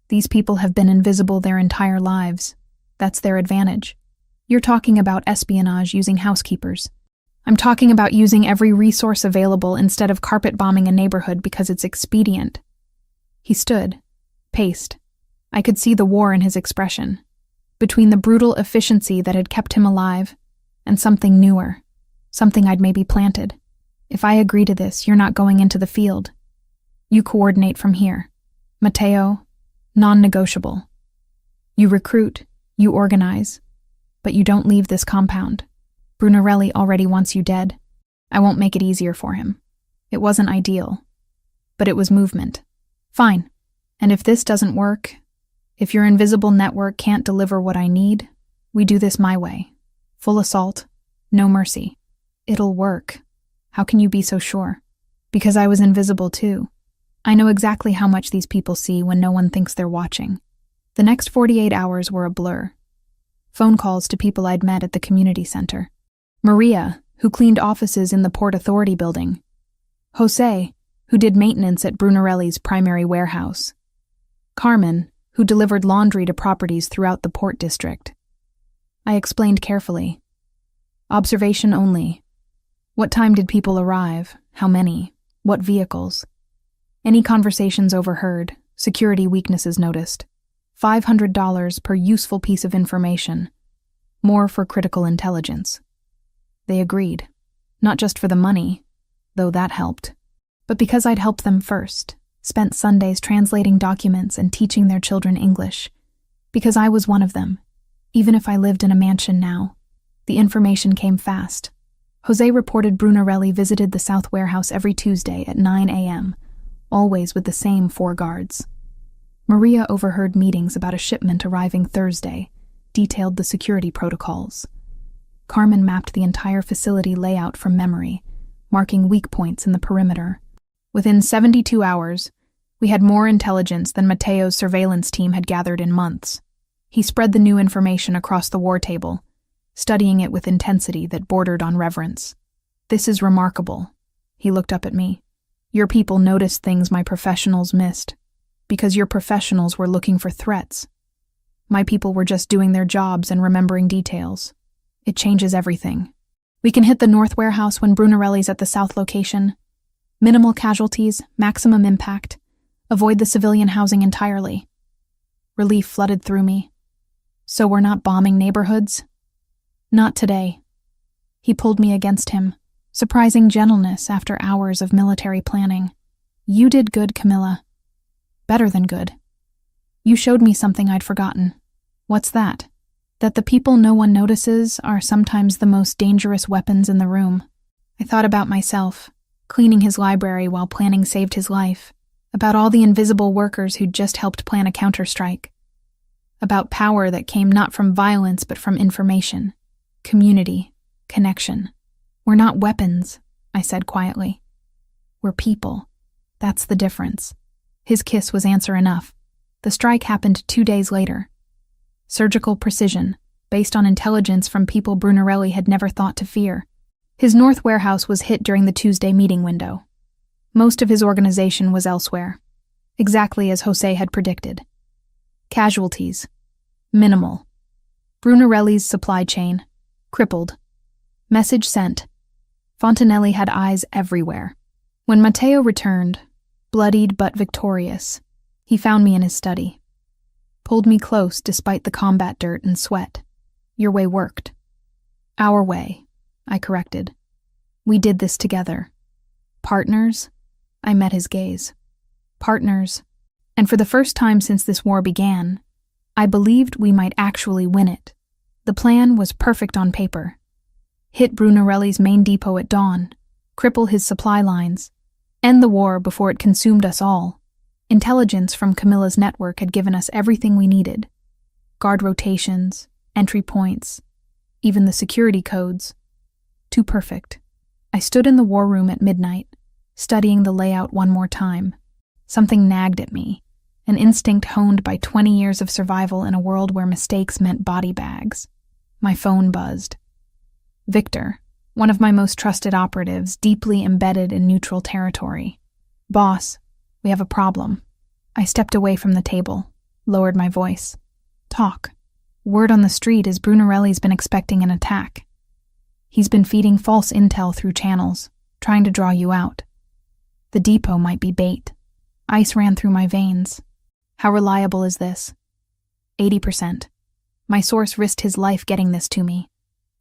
Speaker 1: "These people have been invisible their entire lives. That's their advantage. You're talking about espionage using housekeepers. I'm talking about using every resource available instead of carpet bombing a neighborhood because it's expedient." He stood, paced. I could see the war in his expression, between the brutal efficiency that had kept him alive and something newer, something I'd maybe planted. "If I agree to this, you're not going into the field. You coordinate from here. Matteo, non-negotiable. You recruit, you organize, but you don't leave this compound. Brunarelli already wants you dead. I won't make it easier for him. It wasn't ideal, but it was movement. Fine. And if this doesn't work, if your invisible network can't deliver what I need, we do this my way. Full assault, no mercy. It'll work. How can you be so sure?" "Because I was invisible too. I know exactly how much these people see when no one thinks they're watching. The next 48 hours were a blur. Phone calls to people I'd met at the community center. Maria, who cleaned offices in the Port Authority building. Jose, who did maintenance at Brunarelli's primary warehouse. Carmen, who delivered laundry to properties throughout the Port District. I explained carefully. Observation only. What time did people arrive? How many? What vehicles? Any conversations overheard, security weaknesses noticed. $500 per useful piece of information. More for critical intelligence. They agreed. Not just for the money, though that helped, but because I'd helped them first, spent Sundays translating documents and teaching their children English. Because I was one of them. Even if I lived in a mansion now, the information came fast. Jose reported Brunarelli visited the South Warehouse every Tuesday at 9 a.m., always with the same 4 guards. Maria overheard meetings about a shipment arriving Thursday, detailed the security protocols. Carmen mapped the entire facility layout from memory, marking weak points in the perimeter. Within 72 hours, we had more intelligence than Mateo's surveillance team had gathered in months. He spread the new information across the war table, studying it with intensity that bordered on reverence. This is remarkable. He looked up at me. Your people noticed things my professionals missed, because your professionals were looking for threats. My people were just doing their jobs and remembering details. It changes everything. We can hit the North Warehouse when Brunarelli's at the South location. Minimal casualties, maximum impact. Avoid the civilian housing entirely. Relief flooded through me. So we're not bombing neighborhoods? Not today. He pulled me against him, surprising gentleness after hours of military planning. You did good, Camilla. Better than good. You showed me something I'd forgotten. What's that? That the people no one notices are sometimes the most dangerous weapons in the room. I thought about myself, cleaning his library while planning saved his life, about all the invisible workers who'd just helped plan a counterstrike, about power that came not from violence but from information, community, connection. We're not weapons, I said quietly. We're people. That's the difference. His kiss was answer enough. The strike happened 2 days later. Surgical precision, based on intelligence from people Brunarelli had never thought to fear. His North Warehouse was hit during the Tuesday meeting window. Most of his organization was elsewhere, exactly as Jose had predicted. Casualties. Minimal. Brunarelli's supply chain. Crippled. Message sent. Fontanelli had eyes everywhere. When Matteo returned, bloodied but victorious, he found me in his study. Pulled me close despite the combat dirt and sweat. Your way worked. Our way, I corrected. We did this together. Partners? I met his gaze. Partners. And for the first time since this war began, I believed we might actually win it. The plan was perfect on paper. Hit Brunarelli's main depot at dawn, cripple his supply lines, end the war before it consumed us all. Intelligence from Camilla's network had given us everything we needed. Guard rotations, entry points, even the security codes. Too perfect. I stood in the war room at midnight, studying the layout one more time. Something nagged at me, an instinct honed by 20 years of survival in a world where mistakes meant body bags. My phone buzzed. Victor, one of my most trusted operatives, deeply embedded in neutral territory. Boss, we have a problem. I stepped away from the table, lowered my voice. Talk. Word on the street is Brunarelli's been expecting an attack. He's been feeding false intel through channels, trying to draw you out. The depot might be bait. Ice ran through my veins. How reliable is this? 80%. My source risked his life getting this to me.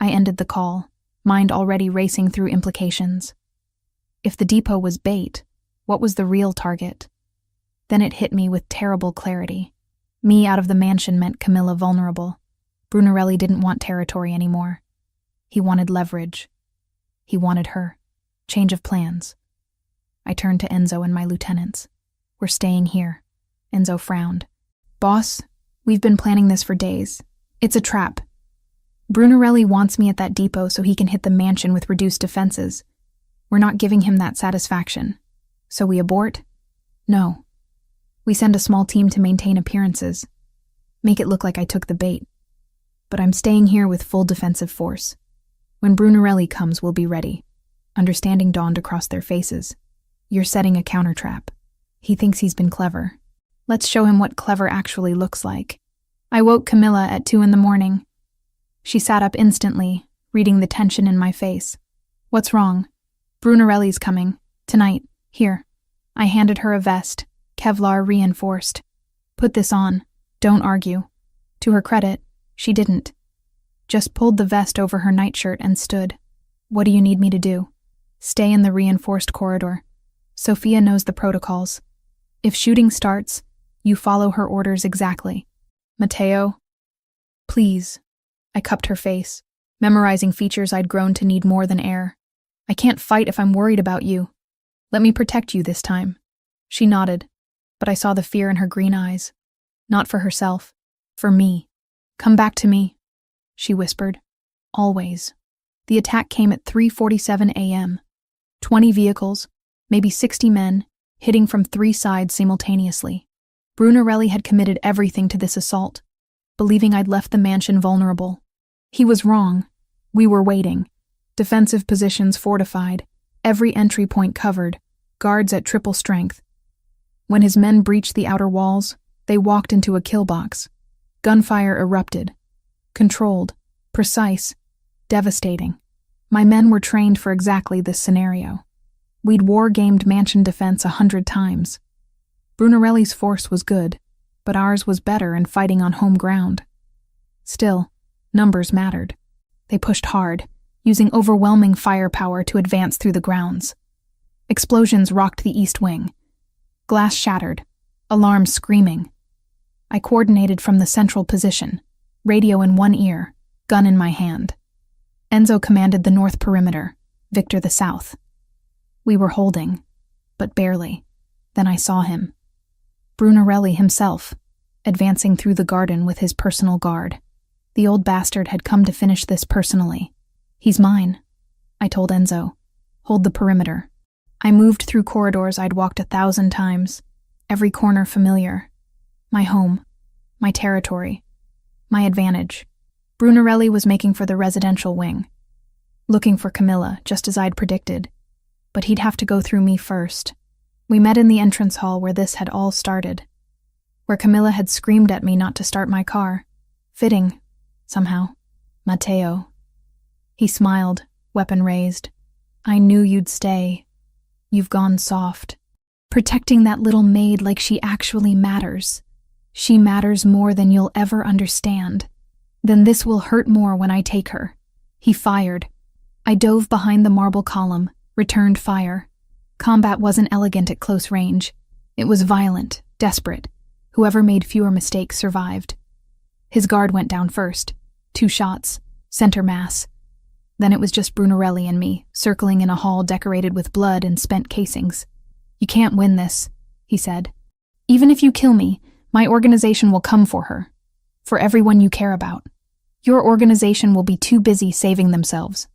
Speaker 1: I ended the call, mind already racing through implications. If the depot was bait, what was the real target? Then it hit me with terrible clarity. Me out of the mansion meant Camilla vulnerable. Brunarelli didn't want territory anymore. He wanted leverage. He wanted her. Change of plans. I turned to Enzo and my lieutenants. We're staying here. Enzo frowned. Boss, we've been planning this for days. It's a trap. Brunarelli wants me at that depot so he can hit the mansion with reduced defenses. We're not giving him that satisfaction. So we abort? No. We send a small team to maintain appearances. Make it look like I took the bait. But I'm staying here with full defensive force. When Brunarelli comes, we'll be ready. Understanding dawned across their faces. You're setting a counter-trap. He thinks he's been clever. Let's show him what clever actually looks like. I woke Camilla at 2 a.m. She sat up instantly, reading the tension in my face. What's wrong? Brunarelli's coming. Tonight. Here. I handed her a vest, Kevlar reinforced. Put this on. Don't argue. To her credit, she didn't. Just pulled the vest over her nightshirt and stood. What do you need me to do? Stay in the reinforced corridor. Sophia knows the protocols. If shooting starts, you follow her orders exactly. Matteo? Please. I cupped her face, memorizing features I'd grown to need more than air. I can't fight if I'm worried about you. Let me protect you this time. She nodded, but I saw the fear in her green eyes. Not for herself, for me. Come back to me, she whispered. Always. The attack came at 3:47 a.m. 20 vehicles, maybe 60 men, hitting from 3 sides simultaneously. Brunarelli had committed everything to this assault, believing I'd left the mansion vulnerable. He was wrong. We were waiting. Defensive positions fortified, every entry point covered, guards at triple strength. When his men breached the outer walls, they walked into a kill box. Gunfire erupted. Controlled, precise, devastating. My men were trained for exactly this scenario. We'd war-gamed mansion defense 100 times. Brunarelli's force was good, but ours was better in fighting on home ground. Still, numbers mattered. They pushed hard, using overwhelming firepower to advance through the grounds. Explosions rocked the east wing. Glass shattered, alarms screaming. I coordinated from the central position, radio in one ear, gun in my hand. Enzo commanded the north perimeter, Victor the south. We were holding, but barely. Then I saw him. Brunarelli himself, advancing through the garden with his personal guard. The old bastard had come to finish this personally. He's mine, I told Enzo. Hold the perimeter. I moved through corridors I'd walked 1,000 times, every corner familiar. My home, my territory, my advantage. Brunarelli was making for the residential wing, looking for Camilla, just as I'd predicted. But he'd have to go through me first. We met in the entrance hall where this had all started, where Camilla had screamed at me not to start my car. Fitting, somehow. Matteo. He smiled, weapon raised. I knew you'd stay. You've gone soft. Protecting that little maid like she actually matters. She matters more than you'll ever understand. Then this will hurt more when I take her. He fired. I dove behind the marble column, returned fire. Combat wasn't elegant at close range. It was violent, desperate. Whoever made fewer mistakes survived. His guard went down first. 2 shots. Center mass. Then it was just Brunarelli and me, circling in a hall decorated with blood and spent casings. You can't win this, he said. Even if you kill me, my organization will come for her. For everyone you care about. Your organization will be too busy saving themselves.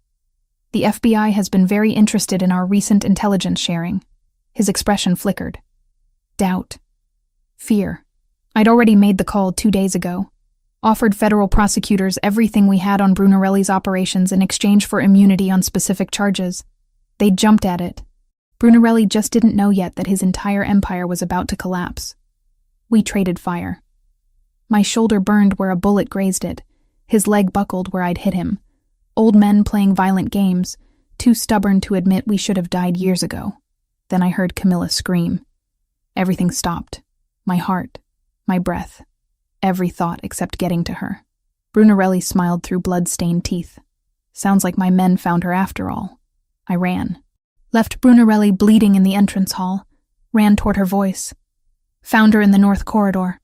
Speaker 1: The FBI has been very interested in our recent intelligence sharing. His expression flickered. Doubt. Fear. I'd already made the call 2 days ago. Offered federal prosecutors everything we had on Brunarelli's operations in exchange for immunity on specific charges. They jumped at it. Brunarelli just didn't know yet that his entire empire was about to collapse. We traded fire. My shoulder burned where a bullet grazed it. His leg buckled where I'd hit him. Old men playing violent games, too stubborn to admit we should have died years ago. Then I heard Camilla scream. Everything stopped. My heart, my breath, every thought except getting to her. Brunarelli smiled through blood-stained teeth. Sounds like my men found her after all. I ran. Left Brunarelli bleeding in the entrance hall. Ran toward her voice. Found her in the north corridor.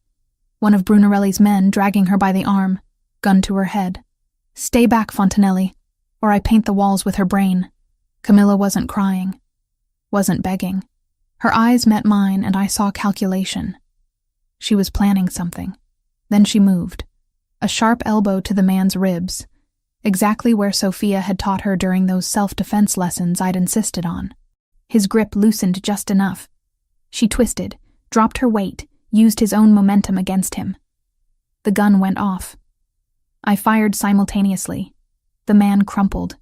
Speaker 1: One of Brunarelli's men dragging her by the arm, gun to her head. Stay back, Fontanelli, or I paint the walls with her brain. Camilla wasn't crying. Wasn't begging. Her eyes met mine and I saw calculation. She was planning something. Then she moved. A sharp elbow to the man's ribs. Exactly where Sophia had taught her during those self-defense lessons I'd insisted on. His grip loosened just enough. She twisted, dropped her weight, used his own momentum against him. The gun went off. I fired simultaneously. The man crumpled.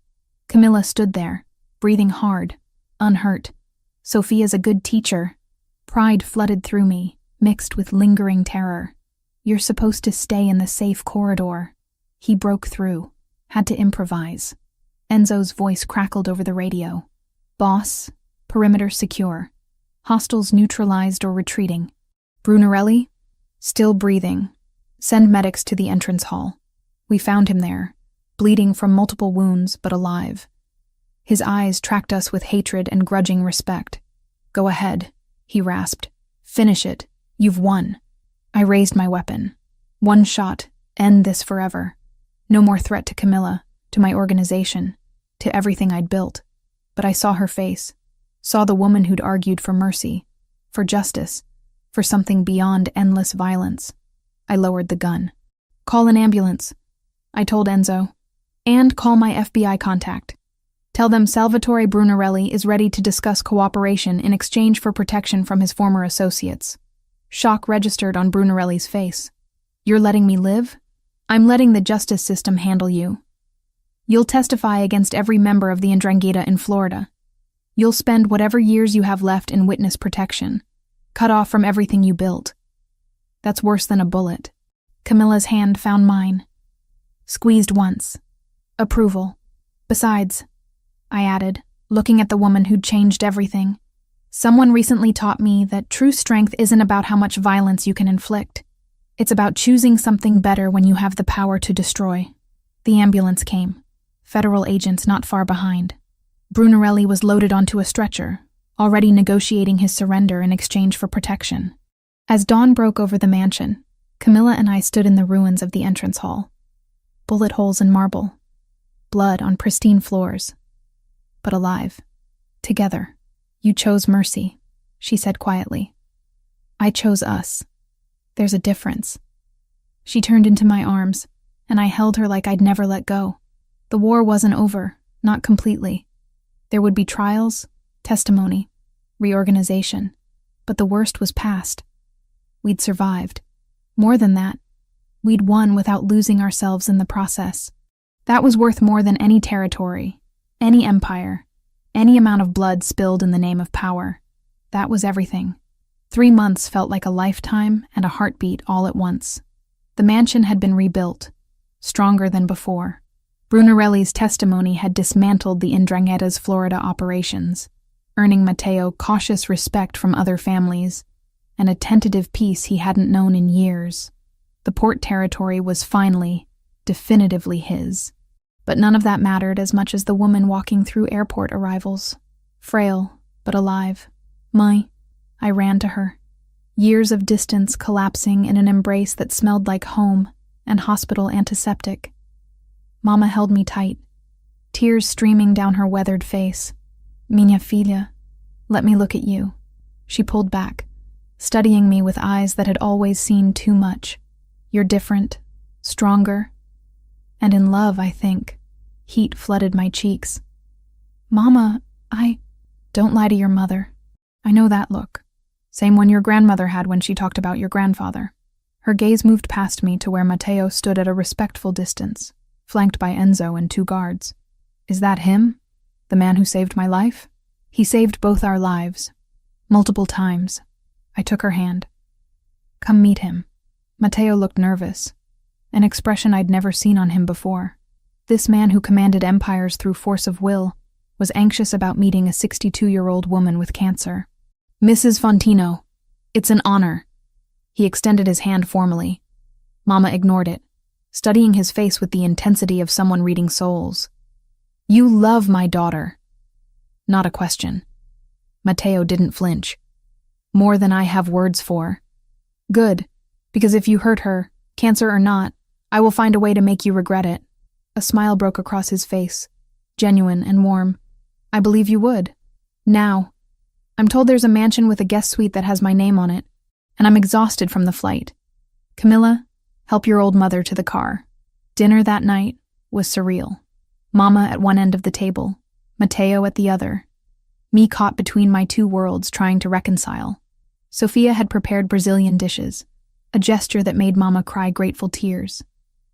Speaker 1: Camilla stood there, breathing hard, unhurt. Sophia's a good teacher. Pride flooded through me, mixed with lingering terror. You're supposed to stay in the safe corridor. He broke through, had to improvise. Enzo's voice crackled over the radio. Boss, perimeter secure. Hostiles neutralized or retreating. Brunarelli? Still breathing. Send medics to the entrance hall. We found him there, bleeding from multiple wounds but alive. His eyes tracked us with hatred and grudging respect. Go ahead, he rasped. Finish it. You've won. I raised my weapon. One shot, end this forever. No more threat to Camilla, to my organization, to everything I'd built. But I saw her face, saw the woman who'd argued for mercy, for justice, for something beyond endless violence. I lowered the gun. Call an ambulance, I told Enzo, and call my FBI contact. Tell them Salvatore Brunarelli is ready to discuss cooperation in exchange for protection from his former associates. Shock registered on Brunarelli's face. You're letting me live? I'm letting the justice system handle you. You'll testify against every member of the 'Ndrangheta in Florida. You'll spend whatever years you have left in witness protection, cut off from everything you built. That's worse than a bullet. Camilla's hand found mine. Squeezed once. Approval. Besides, I added, looking at the woman who'd changed everything, someone recently taught me that true strength isn't about how much violence you can inflict. It's about choosing something better when you have the power to destroy. The ambulance came. Federal agents not far behind. Brunarelli was loaded onto a stretcher, already negotiating his surrender in exchange for protection. As dawn broke over the mansion, Camilla and I stood in the ruins of the entrance hall. Bullet holes in marble. Blood on pristine floors. But alive. Together. You chose mercy, she said quietly. I chose us. There's a difference. She turned into my arms, and I held her like I'd never let go. The war wasn't over, not completely. There would be trials, testimony, reorganization, but the worst was past. We'd survived. More than that, we'd won without losing ourselves in the process. That was worth more than any territory, any empire, any amount of blood spilled in the name of power. That was everything. 3 months felt like a lifetime and a heartbeat all at once. The mansion had been rebuilt, stronger than before. Brunarelli's testimony had dismantled the 'Ndrangheta's Florida operations, earning Matteo cautious respect from other families, and a tentative peace he hadn't known in years. The port territory was finally, definitively his. But none of that mattered as much as the woman walking through airport arrivals, frail but alive. I ran to her. Years of distance collapsing in an embrace that smelled like home and hospital antiseptic. Mama held me tight, tears streaming down her weathered face. Minha filha, let me look at you. She pulled back, studying me with eyes that had always seen too much. You're different, stronger, and in love, I think. Heat flooded my cheeks. Mama, Don't lie to your mother. I know that look. Same one your grandmother had when she talked about your grandfather. Her gaze moved past me to where Matteo stood at a respectful distance, flanked by Enzo and 2 guards. Is that him? The man who saved my life? He saved both our lives. Multiple times. I took her hand. Come meet him. Matteo looked nervous, an expression I'd never seen on him before. This man who commanded empires through force of will was anxious about meeting a 62-year-old woman with cancer. Mrs. Fontino, it's an honor. He extended his hand formally. Mama ignored it, studying his face with the intensity of someone reading souls. You love my daughter. Not a question. Matteo didn't flinch. More than I have words for. Good, because if you hurt her, cancer or not, I will find a way to make you regret it. A smile broke across his face, genuine and warm. I believe you would. Now. I'm told there's a mansion with a guest suite that has my name on it, and I'm exhausted from the flight. Camilla, help your old mother to the car. Dinner that night was surreal. Mama at one end of the table, Matteo at the other. Me caught between my 2 worlds trying to reconcile. Sophia had prepared Brazilian dishes, a gesture that made Mama cry grateful tears.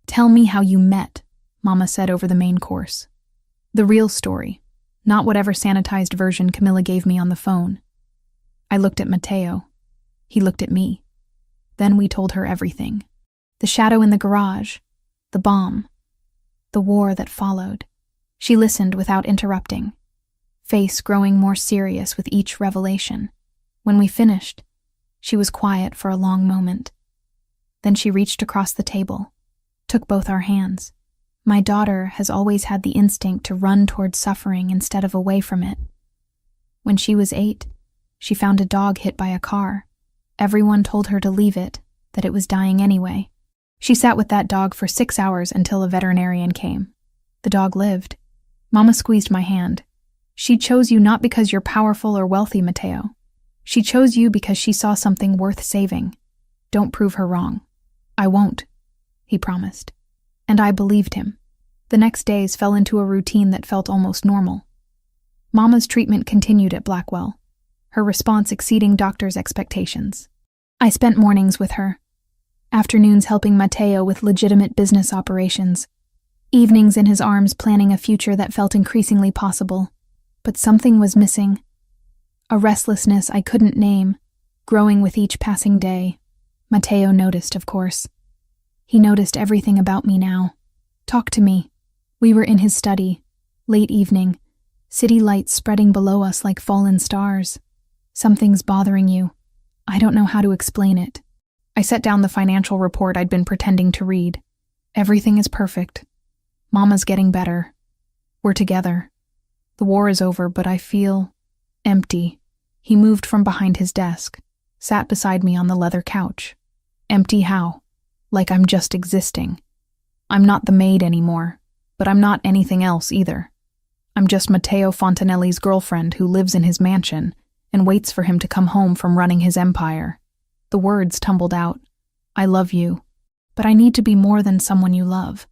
Speaker 1: "Tell me how you met," Mama said over the main course. The real story, not whatever sanitized version Camilla gave me on the phone. I looked at Mateo. He looked at me. Then we told her everything. The shadow in the garage, the bomb, the war that followed. She listened without interrupting, face growing more serious with each revelation. When we finished, she was quiet for a long moment. Then she reached across the table, took both our hands. My daughter has always had the instinct to run toward suffering instead of away from it. When she was 8, she found a dog hit by a car. Everyone told her to leave it, that it was dying anyway. She sat with that dog for 6 hours until a veterinarian came. The dog lived. Mama squeezed my hand. She chose you not because you're powerful or wealthy, Mateo. She chose you because she saw something worth saving. Don't prove her wrong. I won't, he promised. And I believed him. The next days fell into a routine that felt almost normal. Mama's treatment continued at Blackwell, her response exceeding doctors' expectations. I spent mornings with her, afternoons helping Mateo with legitimate business operations, evenings in his arms planning a future that felt increasingly possible. But something was missing. A restlessness I couldn't name, growing with each passing day. Mateo noticed, of course. He noticed everything about me now. "Talk to me." We were in his study, late evening, city lights spreading below us like fallen stars. "Something's bothering you. I don't know how to explain it." I set down the financial report I'd been pretending to read. "Everything is perfect. Mama's getting better. We're together. The war is over, but I feel empty." He moved from behind his desk, sat beside me on the leather couch. "Empty how? Like I'm just existing. I'm not the maid anymore, but I'm not anything else either. I'm just Matteo Fontanelli's girlfriend who lives in his mansion and waits for him to come home from running his empire." The words tumbled out. "I love you, but I need to be more than someone you love.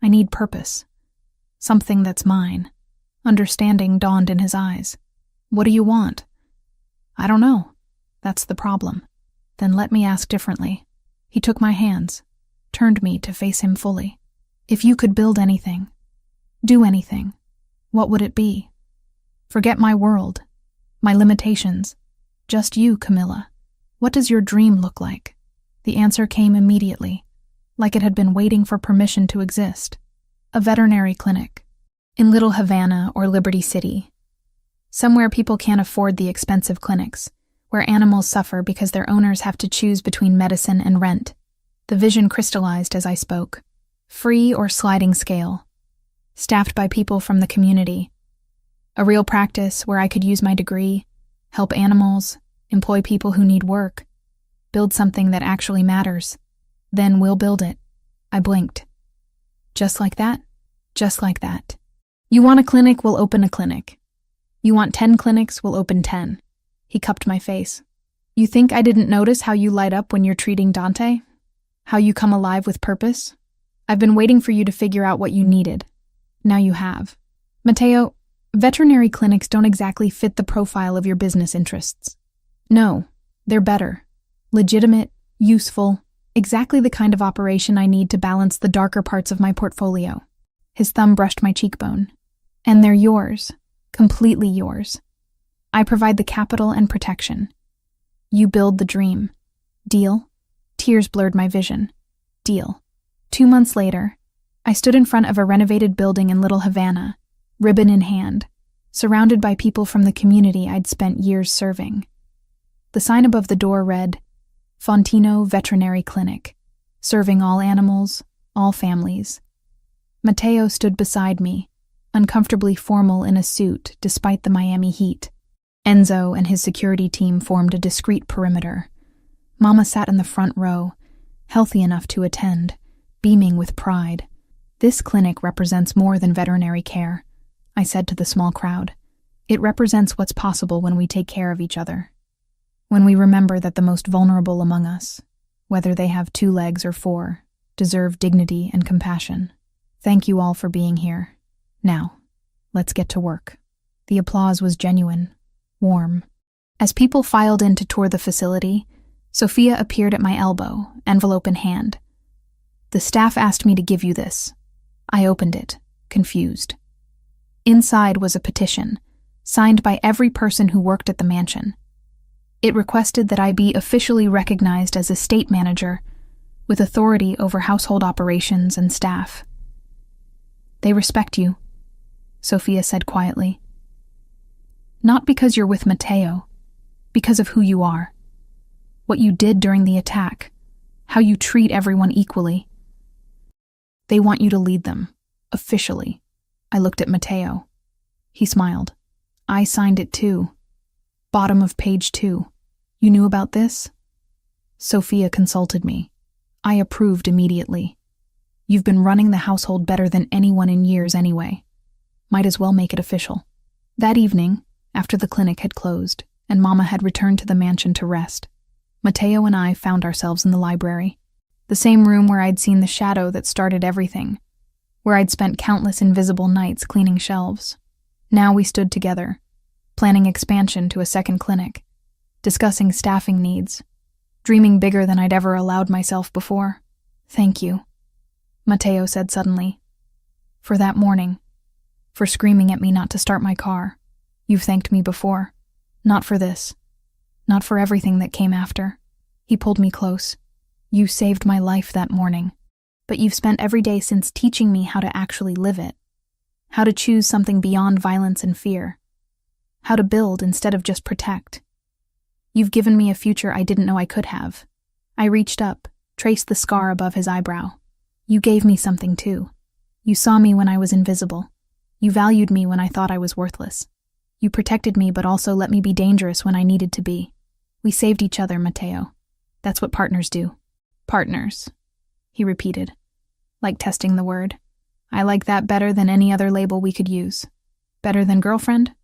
Speaker 1: I need purpose. Something that's mine." Understanding dawned in his eyes. "What do you want?" "I don't know. That's the problem." "Then let me ask differently." He took my hands, turned me to face him fully. "If you could build anything, do anything, what would it be? Forget my world, my limitations. Just you, Camilla. What does your dream look like?" The answer came immediately, like it had been waiting for permission to exist. A veterinary clinic. In Little Havana or Liberty City. Somewhere people can't afford the expensive clinics, where animals suffer because their owners have to choose between medicine and rent. The vision crystallized as I spoke. Free or sliding scale. Staffed by people from the community. A real practice where I could use my degree, help animals, employ people who need work, build something that actually matters. Then we'll build it. I blinked. Just like that? Just like that. "You want a clinic, we'll open a clinic. You want 10 clinics, we'll open 10. He cupped my face. "You think I didn't notice how you light up when you're treating Dante? How you come alive with purpose? I've been waiting for you to figure out what you needed. Now you have. Mateo, veterinary clinics don't exactly fit the profile of your business interests. No, they're better. Legitimate, useful, exactly the kind of operation I need to balance the darker parts of my portfolio." His thumb brushed my cheekbone. "And they're yours, completely yours. I provide the capital and protection. You build the dream. Deal?" Tears blurred my vision. Deal. 2 months later, I stood in front of a renovated building in Little Havana, ribbon in hand, surrounded by people from the community I'd spent years serving. The sign above the door read, "Fontino Veterinary Clinic, serving all animals, all families." Mateo stood beside me, uncomfortably formal in a suit despite the Miami heat. Enzo and his security team formed a discreet perimeter. Mama sat in the front row, healthy enough to attend, beaming with pride. "This clinic represents more than veterinary care," I said to the small crowd. "It represents what's possible when we take care of each other. When we remember that the most vulnerable among us, whether they have 2 legs or 4, deserve dignity and compassion. Thank you all for being here. Now, let's get to work." The applause was genuine, warm. As people filed in to tour the facility, Sophia appeared at my elbow, envelope in hand. "The staff asked me to give you this." I opened it, confused. Inside was a petition, signed by every person who worked at the mansion. It requested that I be officially recognized as estate manager, with authority over household operations and staff. "They respect you," Sophia said quietly. "Not because you're with Matteo, because of who you are. What you did during the attack, how you treat everyone equally. They want you to lead them, officially." I looked at Matteo. He smiled. "I signed it too. Bottom of page 2. You knew about this?" Sophia consulted me. I approved immediately. "You've been running the household better than anyone in years anyway. Might as well make it official." That evening, after the clinic had closed and Mama had returned to the mansion to rest, Matteo and I found ourselves in the library, the same room where I'd seen the shadow that started everything, where I'd spent countless invisible nights cleaning shelves. Now we stood together, planning expansion to a second clinic, discussing staffing needs, dreaming bigger than I'd ever allowed myself before. "Thank you," Matteo said suddenly. "For that morning, for screaming at me not to start my car. You've thanked me before. Not for this. Not for everything that came after." He pulled me close. "You saved my life that morning, but you've spent every day since teaching me how to actually live it, how to choose something beyond violence and fear, how to build instead of just protect. You've given me a future I didn't know I could have." I reached up, traced the scar above his eyebrow. "You gave me something too. You saw me when I was invisible. You valued me when I thought I was worthless. You protected me but also let me be dangerous when I needed to be. We saved each other, Matteo. That's what partners do." "Partners," he repeated, like testing the word. "I like that better than any other label we could use." "Better than girlfriend?"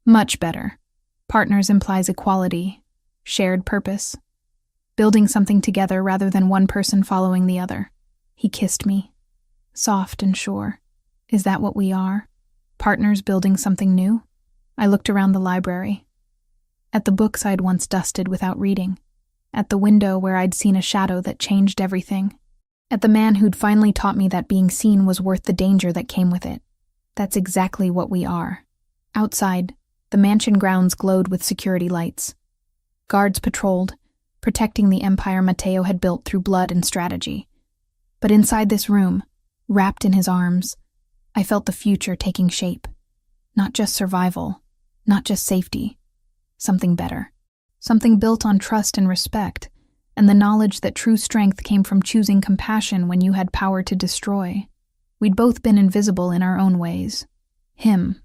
Speaker 1: "Much better. Partners implies equality, shared purpose, building something together rather than one person following the other." He kissed me, soft and sure. "Is that what we are? Partners building something new?" I looked around the library, at the books I'd once dusted without reading, at the window where I'd seen a shadow that changed everything, at the man who'd finally taught me that being seen was worth the danger that came with it. That's exactly what we are. Outside, the mansion grounds glowed with security lights. Guards patrolled, protecting the empire Matteo had built through blood and strategy. But inside this room, wrapped in his arms, I felt the future taking shape. Not just survival, not just safety, something better. Something built on trust and respect, and the knowledge that true strength came from choosing compassion when you had power to destroy. We'd both been invisible in our own ways. Him,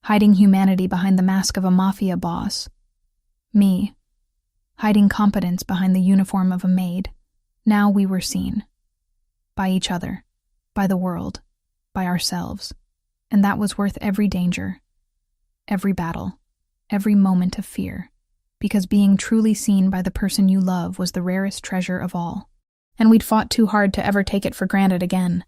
Speaker 1: hiding humanity behind the mask of a mafia boss. Me, hiding competence behind the uniform of a maid. Now we were seen. By each other, by the world, by ourselves. And that was worth every danger, every battle, every moment of fear. Because being truly seen by the person you love was the rarest treasure of all. And we'd fought too hard to ever take it for granted again.